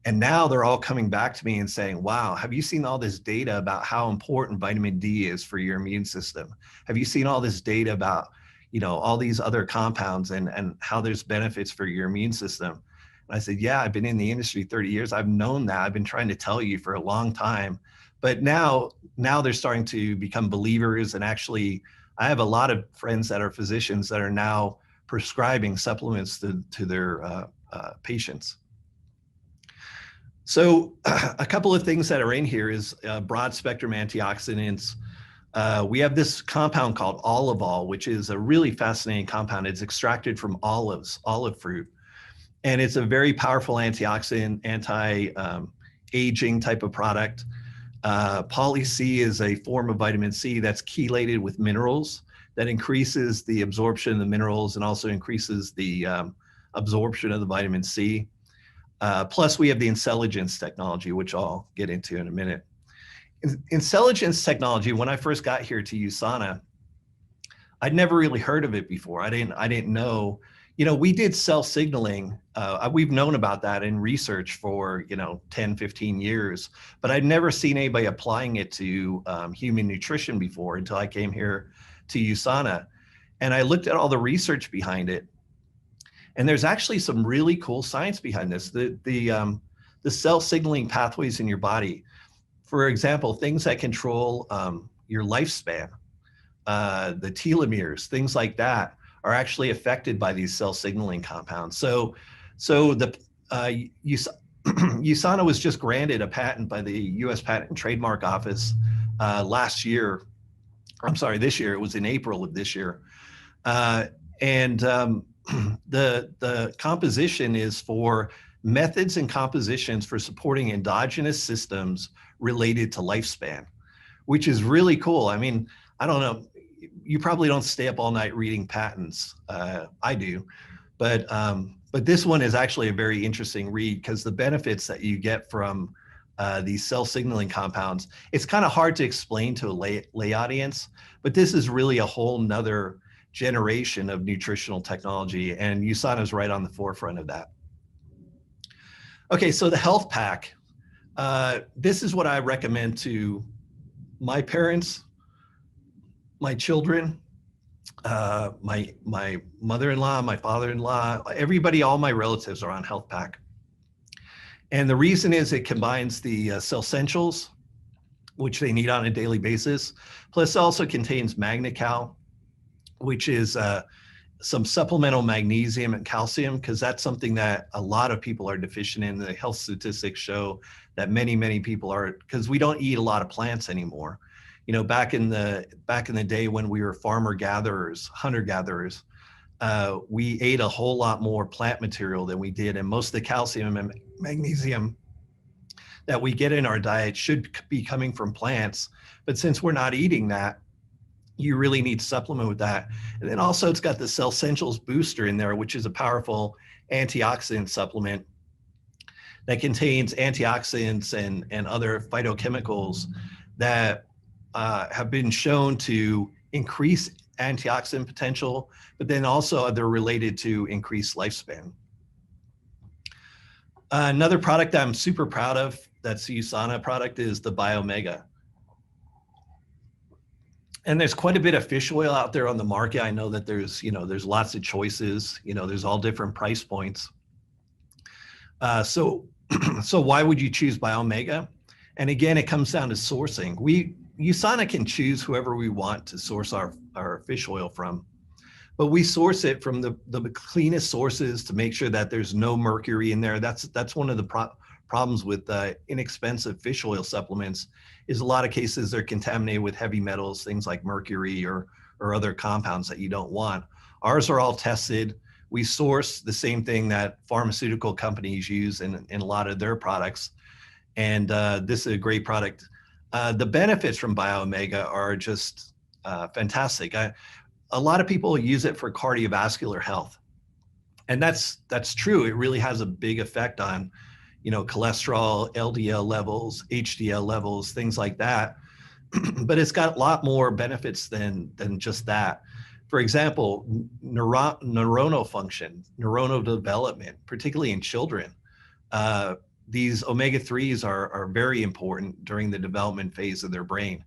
And now they're all coming back to me and saying, wow, have you seen all this data about how important vitamin D is for your immune system? Have you seen all this data about, you know, all these other compounds and how there's benefits for your immune system? And I said, yeah, I've been in the industry 30 years. I've known that. I've been trying to tell you for a long time. But now they're starting to become believers. And actually, I have a lot of friends that are physicians that are now prescribing supplements to their patients. So a couple of things that are in here is broad spectrum antioxidants. We have this compound called olivol, which is a really fascinating compound. It's extracted from olive fruit. And it's a very powerful antioxidant, anti-aging type of product. Poly-C is a form of vitamin C that's chelated with minerals that increases the absorption of the minerals and also increases the absorption of the vitamin C. Plus, we have the IntelliGence technology, which I'll get into in a minute. IntelliGence technology, when I first got here to USANA, I'd never really heard of it before. I didn't know. You know, we did cell signaling. We've known about that in research for, 10, 15 years, but I'd never seen anybody applying it to human nutrition before until I came here to USANA. And I looked at all the research behind it. And there's actually some really cool science behind this. The cell signaling pathways in your body, for example, things that control your lifespan, the telomeres, things like that, are actually affected by these cell signaling compounds. So the USANA was just granted a patent by the U.S. Patent and Trademark Office last year. I'm sorry, this year. It was in April of this year. The composition is for methods and compositions for supporting endogenous systems related to lifespan, which is really cool. I mean, I don't know, you probably don't stay up all night reading patents. I do, but this one is actually a very interesting read because the benefits that you get from these cell signaling compounds, it's kind of hard to explain to a lay audience, but this is really a whole nother generation of nutritional technology, and USANA is right on the forefront of that. Okay, so the health pack. This is what I recommend to my parents, my children, my mother-in-law, my father-in-law, everybody, all my relatives are on health pack. And the reason is it combines the cell essentials, which they need on a daily basis, plus also contains MagnaCal, which is some supplemental magnesium and calcium, because that's something that a lot of people are deficient in. The health statistics show that many people are, because we don't eat a lot of plants anymore. You know, back in the day when we were farmer gatherers, hunter gatherers, we ate a whole lot more plant material than we did, and most of the calcium and magnesium that we get in our diet should be coming from plants. But since we're not eating that, you really need to supplement with that. And then also it's got the Cell Essentials Booster in there, which is a powerful antioxidant supplement that contains antioxidants and other phytochemicals that have been shown to increase antioxidant potential, but then also they're related to increased lifespan. Another product that I'm super proud of that's a USANA product is the Biomega. And there's quite a bit of fish oil out there on the market. I know that there's lots of choices, there's all different price points. So why would you choose Biomega? And again, it comes down to sourcing. USANA can choose whoever we want to source our fish oil from, but we source it from the cleanest sources to make sure that there's no mercury in there. That's one of the problems with inexpensive fish oil supplements, is a lot of cases they're contaminated with heavy metals, things like mercury or other compounds that you don't want. Ours are all tested. We source the same thing that pharmaceutical companies use in a lot of their products. And this is a great product. The benefits from Biomega are just fantastic. A lot of people use it for cardiovascular health. And that's true. It really has a big effect on cholesterol, LDL levels, HDL levels, things like that. But it's got a lot more benefits than just that. For example, neuronal function, neuronal development, particularly in children. These omega-3s are very important during the development phase of their brain.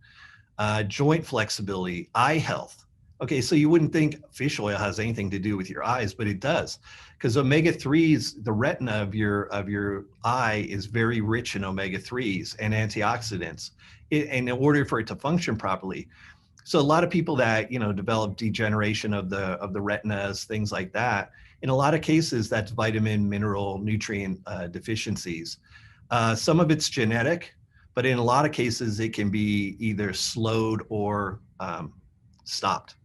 Joint flexibility, eye health. Okay, so you wouldn't think fish oil has anything to do with your eyes, but it does, because omega-3s, the retina of your eye is very rich in omega-3s and antioxidants, in order for it to function properly. So a lot of people that develop degeneration of the retinas, things like that, in a lot of cases that's vitamin, mineral, nutrient deficiencies. Some of it's genetic, but in a lot of cases it can be either slowed or stopped.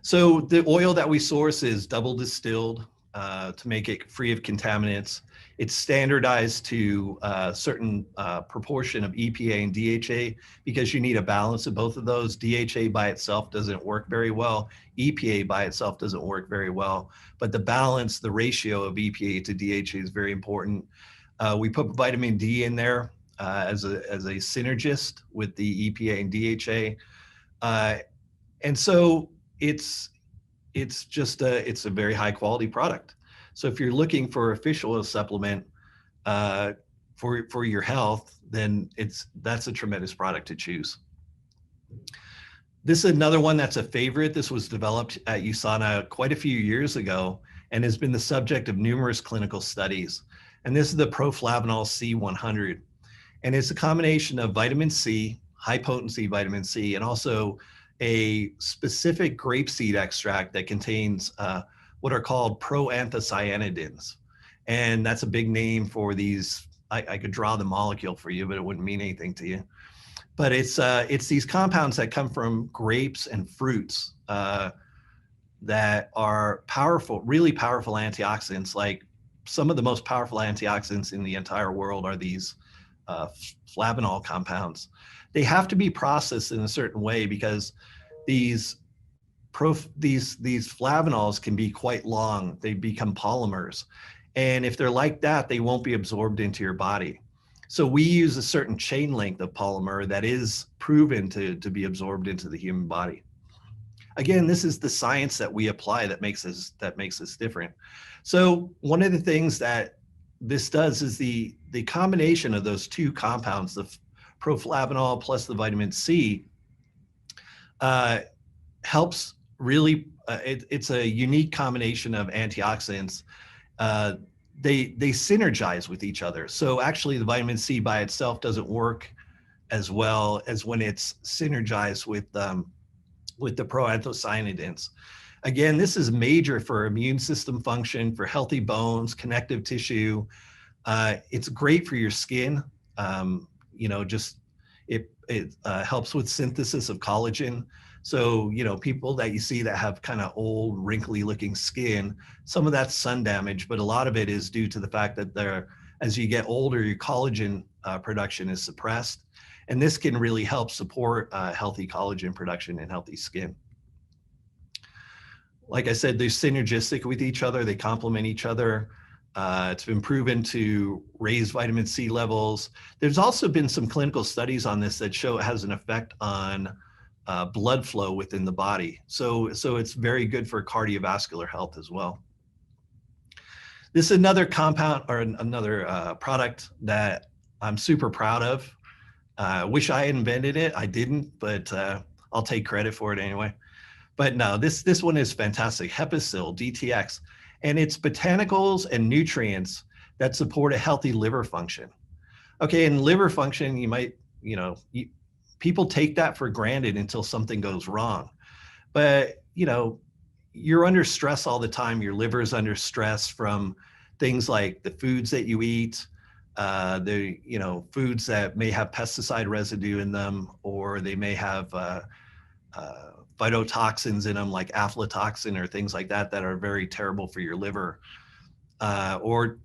So the oil that we source is double distilled to make it free of contaminants. It's standardized to a certain proportion of EPA and DHA, because you need a balance of both of those. DHA by itself doesn't work very well. EPA by itself doesn't work very well. But the balance, the ratio of EPA to DHA is very important. We put vitamin D in there as a synergist with the EPA and DHA. And so it's a very high quality product. So if you're looking for a fish oil supplement for your health, then that's a tremendous product to choose. This is another one that's a favorite. This was developed at USANA quite a few years ago and has been the subject of numerous clinical studies. And this is the Proflavanol C100. And it's a combination of vitamin C, high potency vitamin C, and also a specific grapeseed extract that contains what are called proanthocyanidins. And that's a big name for these. I could draw the molecule for you, but it wouldn't mean anything to you. But it's these compounds that come from grapes and fruits that are powerful, really powerful antioxidants. Like some of the most powerful antioxidants in the entire world are these flavanol compounds. They have to be processed in a certain way, because these flavanols can be quite long. They become polymers. And if they're like that, they won't be absorbed into your body. So we use a certain chain length of polymer that is proven to be absorbed into the human body. Again, this is the science that we apply that makes us different. So one of the things that this does is the combination of those two compounds, the proflavanol plus the vitamin C, helps really, it's a unique combination of antioxidants they synergize with each other. So actually the vitamin C by itself doesn't work as well as when it's synergized with the proanthocyanidins. Again, this is major for immune system function, for healthy bones, connective tissue. It's great for your skin. Just it helps with synthesis of collagen. So, people that you see that have kind of old, wrinkly looking skin, some of that's sun damage, but a lot of it is due to the fact that as you get older, your collagen production is suppressed. And this can really help support healthy collagen production and healthy skin. Like I said, they're synergistic with each other. They complement each other. It's been proven to raise vitamin C levels. There's also been some clinical studies on this that show it has an effect on blood flow within the body. So it's very good for cardiovascular health as well. This is another compound or another product that I'm super proud of. Wish I had invented it. I didn't, but I'll take credit for it anyway. But no, this one is fantastic. Hepasil, DTX, and it's botanicals and nutrients that support a healthy liver function. Okay, and liver function, you might, people take that for granted until something goes wrong. But, you're under stress all the time. Your liver is under stress from things like the foods that you eat, foods that may have pesticide residue in them, or they may have phytotoxins in them like aflatoxin or things like that are very terrible for your liver, or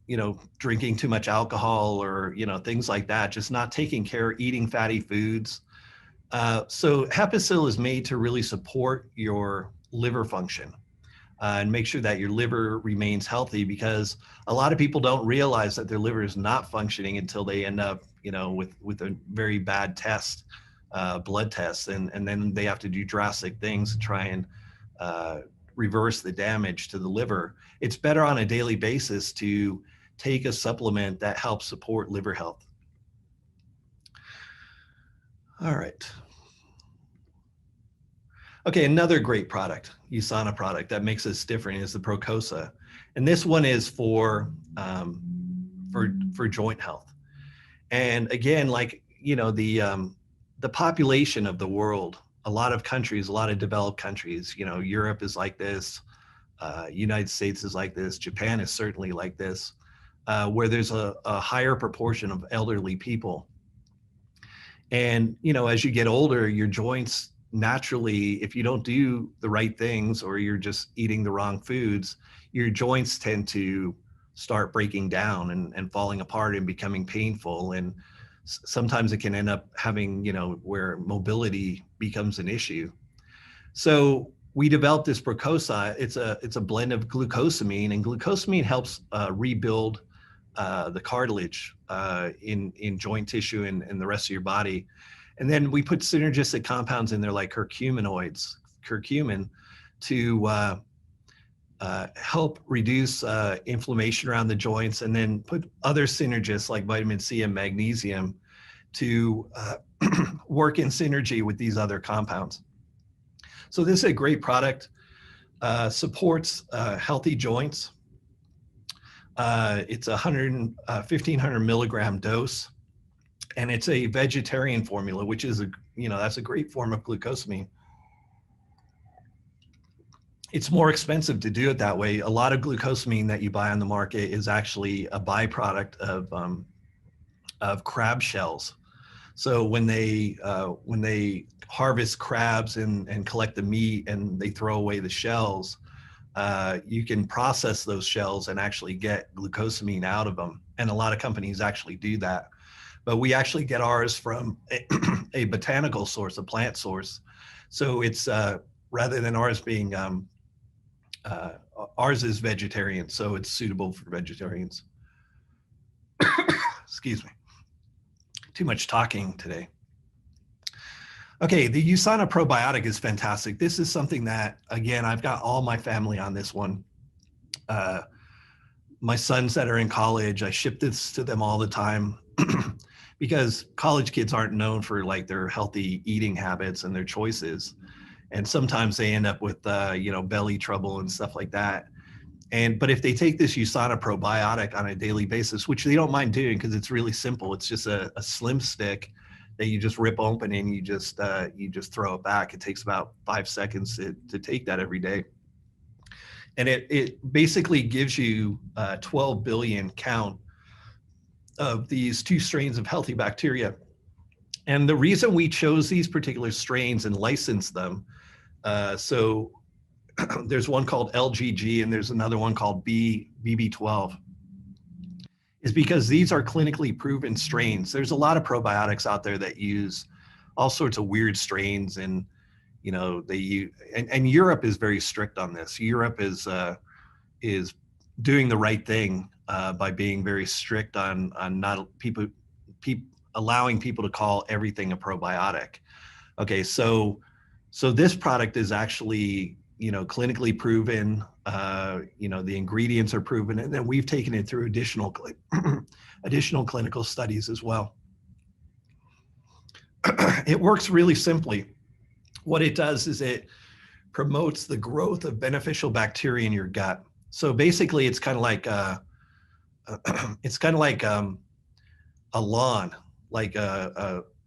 drinking too much alcohol or things like that, just not taking care, eating fatty foods. So Hepasil is made to really support your liver function and make sure that your liver remains healthy, because a lot of people don't realize that their liver is not functioning until they end up with a very bad test, blood test, and then they have to do drastic things to try and reverse the damage to the liver. It's better on a daily basis to take a supplement that helps support liver health. All right. Okay, another great product, USANA product that makes us different is the Procosa. And this one is for joint health. And again, like, the population of the world, a lot of countries, a lot of developed countries, Europe is like this, United States is like this, Japan is certainly like this, where there's a higher proportion of elderly people. And, as you get older, your joints naturally, if you don't do the right things or you're just eating the wrong foods, your joints tend to start breaking down and falling apart and becoming painful. And sometimes it can end up having, where mobility becomes an issue. So we developed this Procosa. It's a blend of glucosamine, and glucosamine helps rebuild the cartilage in joint tissue and the rest of your body. And then we put synergistic compounds in there like curcumin to help reduce inflammation around the joints, and then put other synergists like vitamin C and magnesium to work in synergy with these other compounds. So this is a great product, supports healthy joints. It's a 1,500 milligram dose. And it's a vegetarian formula, which is that's a great form of glucosamine. It's more expensive to do it that way. A lot of glucosamine that you buy on the market is actually a byproduct of crab shells. So when they harvest crabs and collect the meat and they throw away the shells, you can process those shells and actually get glucosamine out of them. And a lot of companies actually do that. But we actually get ours from a botanical source, a plant source. So it's rather than ours being, ours is vegetarian, so it's suitable for vegetarians. Excuse me. Too much talking today. Okay, the USANA probiotic is fantastic. This is something that, again, I've got all my family on this one. My sons that are in college, I ship this to them all the time. Because college kids aren't known for like their healthy eating habits and their choices. And sometimes they end up with, belly trouble and stuff like that. But if they take this USANA probiotic on a daily basis, which they don't mind doing because it's really simple, it's just a slim stick that you just rip open and you just throw it back. It takes about 5 seconds to take that every day. And it basically gives you 12 billion count of these 2 strains of healthy bacteria. And the reason we chose these particular strains and licensed them, so there's one called LGG and there's another one called BB12, is because these are clinically proven strains. There's a lot of probiotics out there that use all sorts of weird strains, and you know they use, and Europe is very strict on this. Europe is doing the right thing by being very strict on not allowing people to call everything a probiotic. Okay, so this product is actually, you know, clinically proven. You know, the ingredients are proven, and then we've taken it through additional clinical studies as well. It works really simply. What it does is it promotes the growth of beneficial bacteria in your gut. So basically, it's kind of like a lawn, like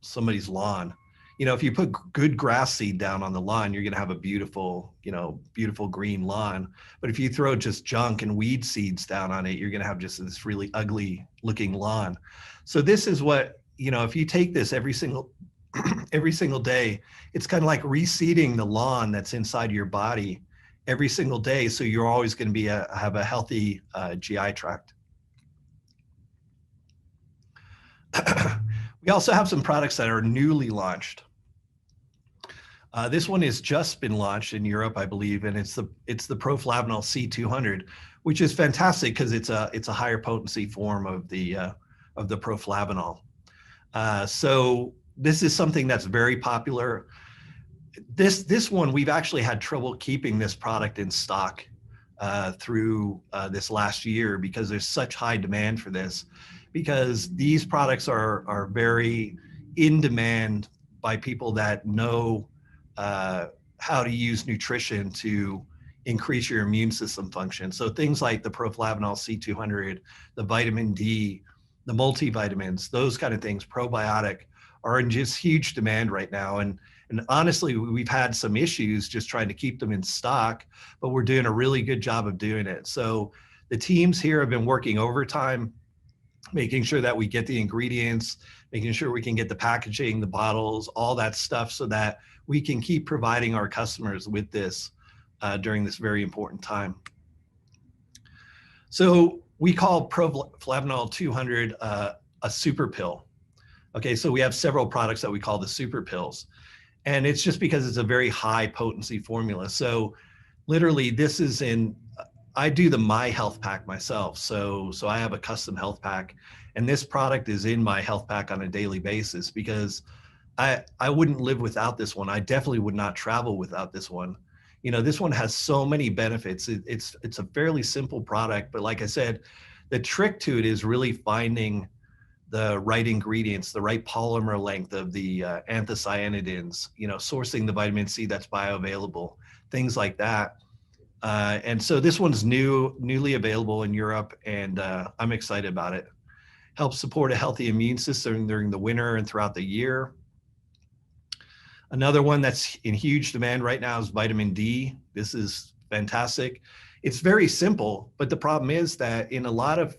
somebody's lawn. You know, if you put good grass seed down on the lawn, you're going to have a beautiful, you know, beautiful green lawn. But if you throw just junk and weed seeds down on it, you're going to have just this really ugly looking lawn. So this is what, you know, if you take this every single day, it's kind of like reseeding the lawn that's inside your body every single day. So you're always going to have a healthy GI tract. We also have some products that are newly launched. This one has just been launched in Europe, I believe, and it's the Proflavanol C200, which is fantastic because it's a higher potency form of the Proflavanol. So this is something that's very popular. This one, we've actually had trouble keeping this product in stock through this last year because there's such high demand for this, because these products are very in demand by people that know how to use nutrition to increase your immune system function. So things like the Proflavanol C200, the vitamin D, the multivitamins, those kind of things, probiotic, are in just huge demand right now. And honestly, we've had some issues just trying to keep them in stock, but we're doing a really good job of doing it. So the teams here have been working overtime, making sure that we get the ingredients, making sure we can get the packaging, the bottles, all that stuff, so that we can keep providing our customers with this during this very important time. So we call Proflavanol 200 a super pill. Okay, so we have several products that we call the super pills. And it's just because it's a very high potency formula. So literally this is I do the My Health Pack myself. So I have a custom health pack, and this product is in my health pack on a daily basis because I wouldn't live without this one. I definitely would not travel without this one. You know, this one has so many benefits. It's a fairly simple product, but like I said, the trick to it is really finding the right ingredients, the right polymer length of the anthocyanidins, you know, sourcing the vitamin C that's bioavailable, things like that. And so this one's newly available in Europe, and I'm excited about it. Helps support a healthy immune system during the winter and throughout the year. Another one that's in huge demand right now is vitamin D. This is fantastic. It's very simple, but the problem is that in a lot of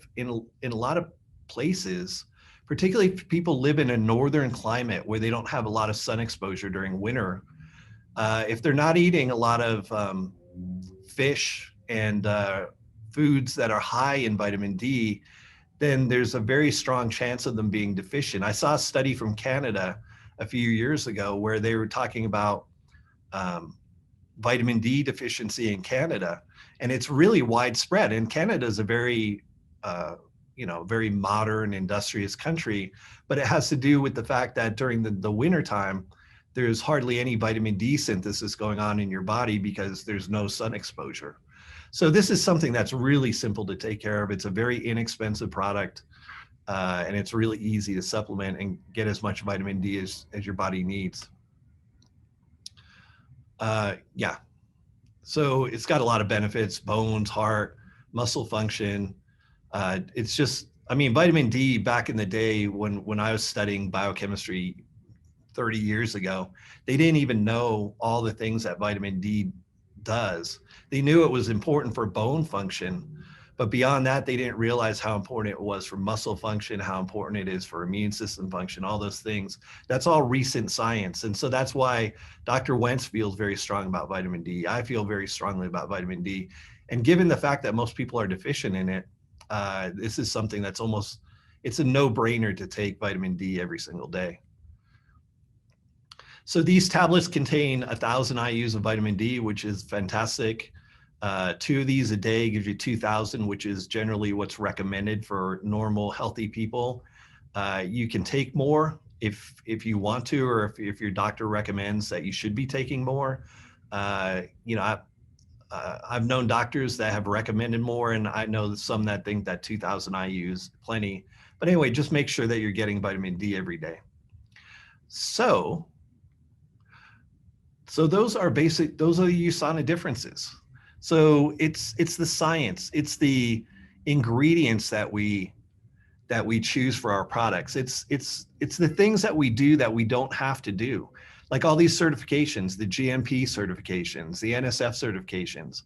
places, particularly if people live in a northern climate where they don't have a lot of sun exposure during winter, if they're not eating a lot of fish and foods that are high in vitamin D, then there's a very strong chance of them being deficient. I saw a study from Canada a few years ago where they were talking about vitamin D deficiency in Canada, and it's really widespread. And Canada is a very, very modern, industrious country, but it has to do with the fact that during the winter time, there's hardly any vitamin D synthesis going on in your body because there's no sun exposure. So this is something that's really simple to take care of. It's a very inexpensive product, and it's really easy to supplement and get as much vitamin D as your body needs. So it's got a lot of benefits: bones, heart, muscle function. It's just, I mean, vitamin D back in the day when I was studying biochemistry 30 years ago, they didn't even know all the things that vitamin D does. They knew it was important for bone function, but beyond that, they didn't realize how important it was for muscle function, how important it is for immune system function, all those things. That's all recent science. And so that's why Dr. Wentz feels very strong about vitamin D. I feel very strongly about vitamin D. And given the fact that most people are deficient in it, this is something that's almost, it's a no-brainer to take vitamin D every single day. So these tablets contain 1,000 IUs of vitamin D, which is fantastic. 2 of these a day gives you 2,000, which is generally what's recommended for normal, healthy people. You can take more if you want to, or if your doctor recommends that you should be taking more. You know, I've known doctors that have recommended more, and I know some that think that 2,000 IU is plenty. But anyway, just make sure that you're getting vitamin D every day. So those are the USANA differences. So it's the science, it's the ingredients that we choose for our products. It's the things that we do that we don't have to do. Like all these certifications, the GMP certifications, the NSF certifications.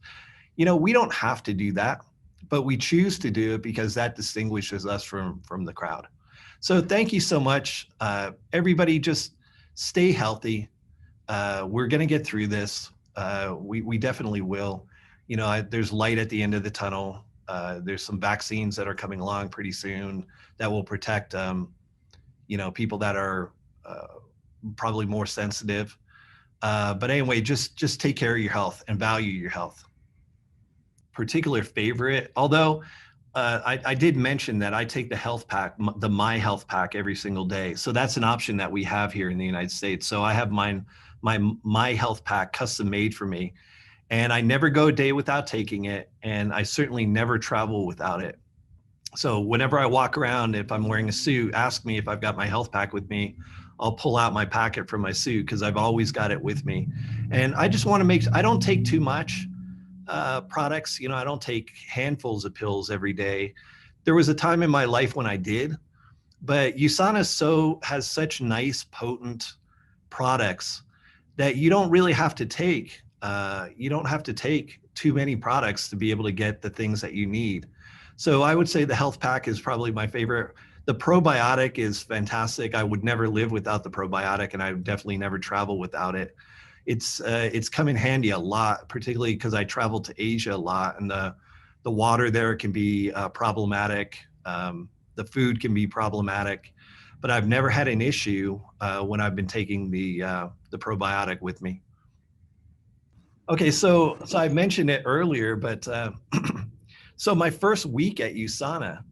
You know, we don't have to do that, but we choose to do it because that distinguishes us from the crowd. So thank you so much. Everybody just stay healthy. We're gonna get through this. We definitely will. You know, there's light at the end of the tunnel. There's some vaccines that are coming along pretty soon that will protect, you know, people that are probably more sensitive. But anyway, just take care of your health and value your health. Particular favorite, although I did mention that I take the health pack, the My Health Pack, every single day. So that's an option that we have here in the United States. So I have my Health Pack custom made for me. And I never go a day without taking it. And I certainly never travel without it. So whenever I walk around, if I'm wearing a suit, ask me if I've got my health pack with me. I'll pull out my packet from my suit because I've always got it with me. And I just want to make, I don't take too much products. You know, I don't take handfuls of pills every day. There was a time in my life when I did, but USANA has such nice, potent products that you don't really have to take. You don't have to take too many products to be able to get the things that you need. So I would say the health pack is probably my favorite. The probiotic is fantastic. I would never live without the probiotic, and I would definitely never travel without it. It's come in handy a lot, particularly because I travel to Asia a lot, and the water there can be problematic. The food can be problematic, but I've never had an issue when I've been taking the probiotic with me. Okay, so I mentioned it earlier, but so my first week at USANA,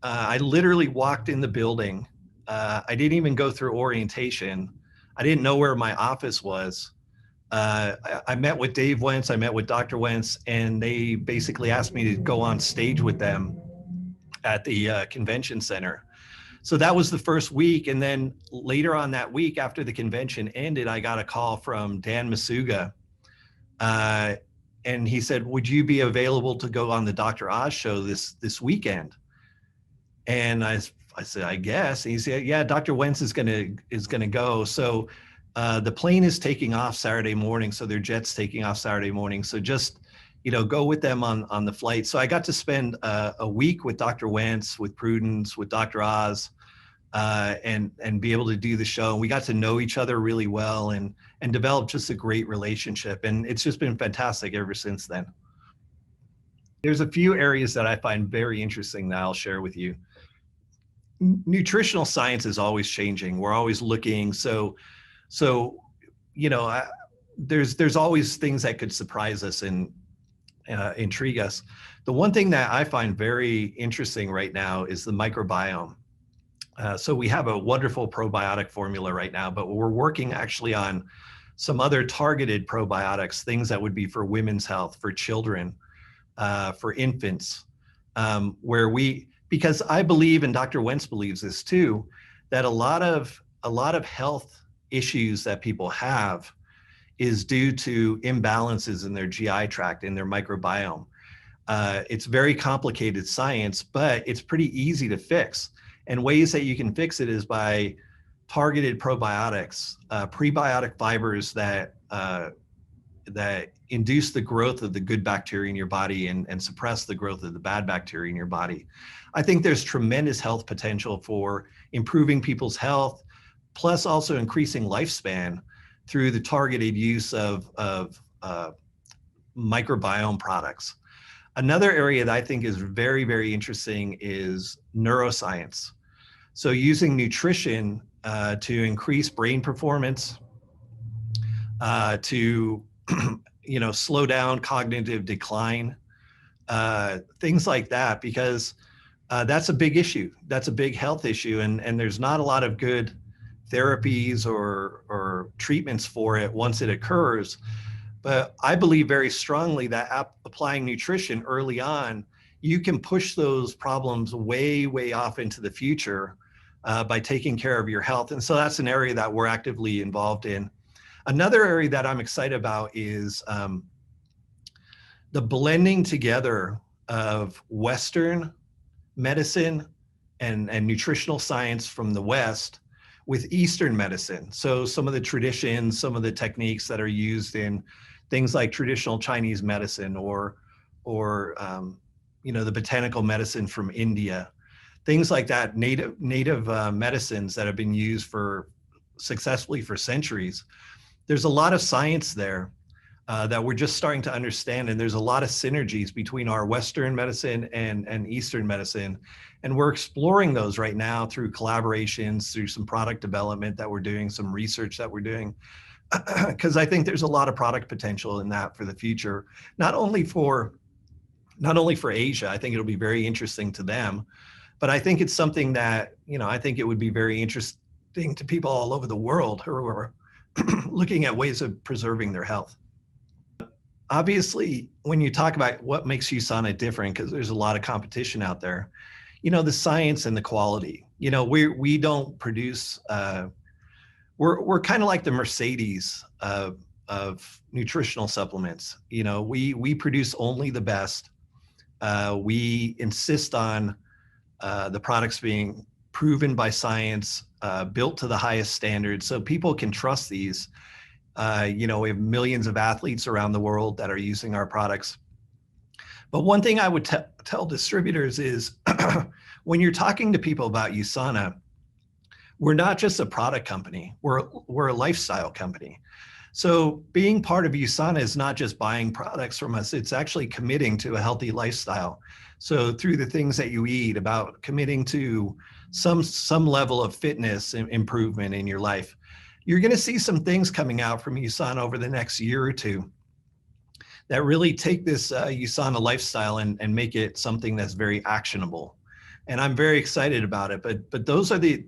I literally walked in the building. I didn't even go through orientation. I didn't know where my office was. I met with Dave Wentz, I met with Dr. Wentz, and they basically asked me to go on stage with them at the convention center. So that was the first week. And then later on that week, after the convention ended, I got a call from Dan Masuga. And he said, would you be available to go on the Dr. Oz show this weekend? And I said, I guess. And he said, yeah, Dr. Wentz is gonna go. So the plane is taking off Saturday morning. So their jet's taking off Saturday morning. So just, you know, go with them on the flight. So I got to spend a week with Dr. Wentz, with Prudence, with Dr. Oz, and be able to do the show. And we got to know each other really well and develop just a great relationship. And it's just been fantastic ever since then. There's a few areas that I find very interesting that I'll share with you. Nutritional science is always changing. We're always looking. So you know, there's always things that could surprise us and intrigue us. The one thing that I find very interesting right now is the microbiome. So we have a wonderful probiotic formula right now, but we're working actually on some other targeted probiotics, things that would be for women's health, for children, for infants, because I believe, and Dr. Wentz believes this too, that a lot of health issues that people have is due to imbalances in their GI tract, in their microbiome. It's very complicated science, but it's pretty easy to fix. And ways that you can fix it is by targeted probiotics, prebiotic fibers that induce the growth of the good bacteria in your body and suppress the growth of the bad bacteria in your body. I think there's tremendous health potential for improving people's health, plus also increasing lifespan through the targeted use of microbiome products. Another area that I think is very, very interesting is neuroscience. So using nutrition to increase brain performance, to slow down cognitive decline, things like that, because that's a big issue. That's a big health issue, and there's not a lot of good therapies or treatments for it once it occurs. But I believe very strongly that applying nutrition early on, you can push those problems way, way off into the future by taking care of your health. And so that's an area that we're actively involved in. Another area that I'm excited about is the blending together of Western medicine and nutritional science from the West with Eastern medicine. So some of the traditions, some of the techniques that are used in things like traditional Chinese medicine or the botanical medicine from India, things like that, native medicines that have been used successfully for centuries. There's a lot of science there that we're just starting to understand, and there's a lot of synergies between our Western medicine and Eastern medicine. And we're exploring those right now through collaborations, through some product development that we're doing, some research that we're doing, because I think there's a lot of product potential in that for the future, not only for Asia. I think it'll be very interesting to them, but I think it's something that, I think it would be very interesting to people all over the world who are looking at ways of preserving their health. Obviously, when you talk about what makes USANA different, because there's a lot of competition out there, the science and the quality. We don't produce. We're kind of like the Mercedes of nutritional supplements. We produce only the best. We insist on the products being proven by science, built to the highest standards, so people can trust these. We have millions of athletes around the world that are using our products. But one thing I would tell distributors is when you're talking to people about USANA, we're not just a product company, we're a lifestyle company. So being part of USANA is not just buying products from us, it's actually committing to a healthy lifestyle. So through the things that you eat, about committing to some level of fitness improvement in your life. You're going to see some things coming out from USANA over the next year or two that really take this USANA lifestyle and make it something that's very actionable. And I'm very excited about it. But those are the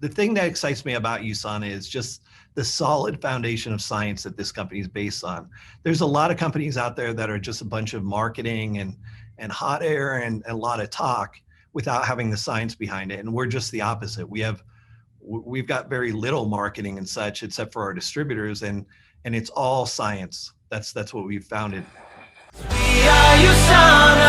thing that excites me about USANA is just the solid foundation of science that this company is based on. There's a lot of companies out there that are just a bunch of marketing and hot air and a lot of talk without having the science behind it. And we're just the opposite. We've got very little marketing and such, except for our distributors, and it's all science. That's what we've founded. We are USANA.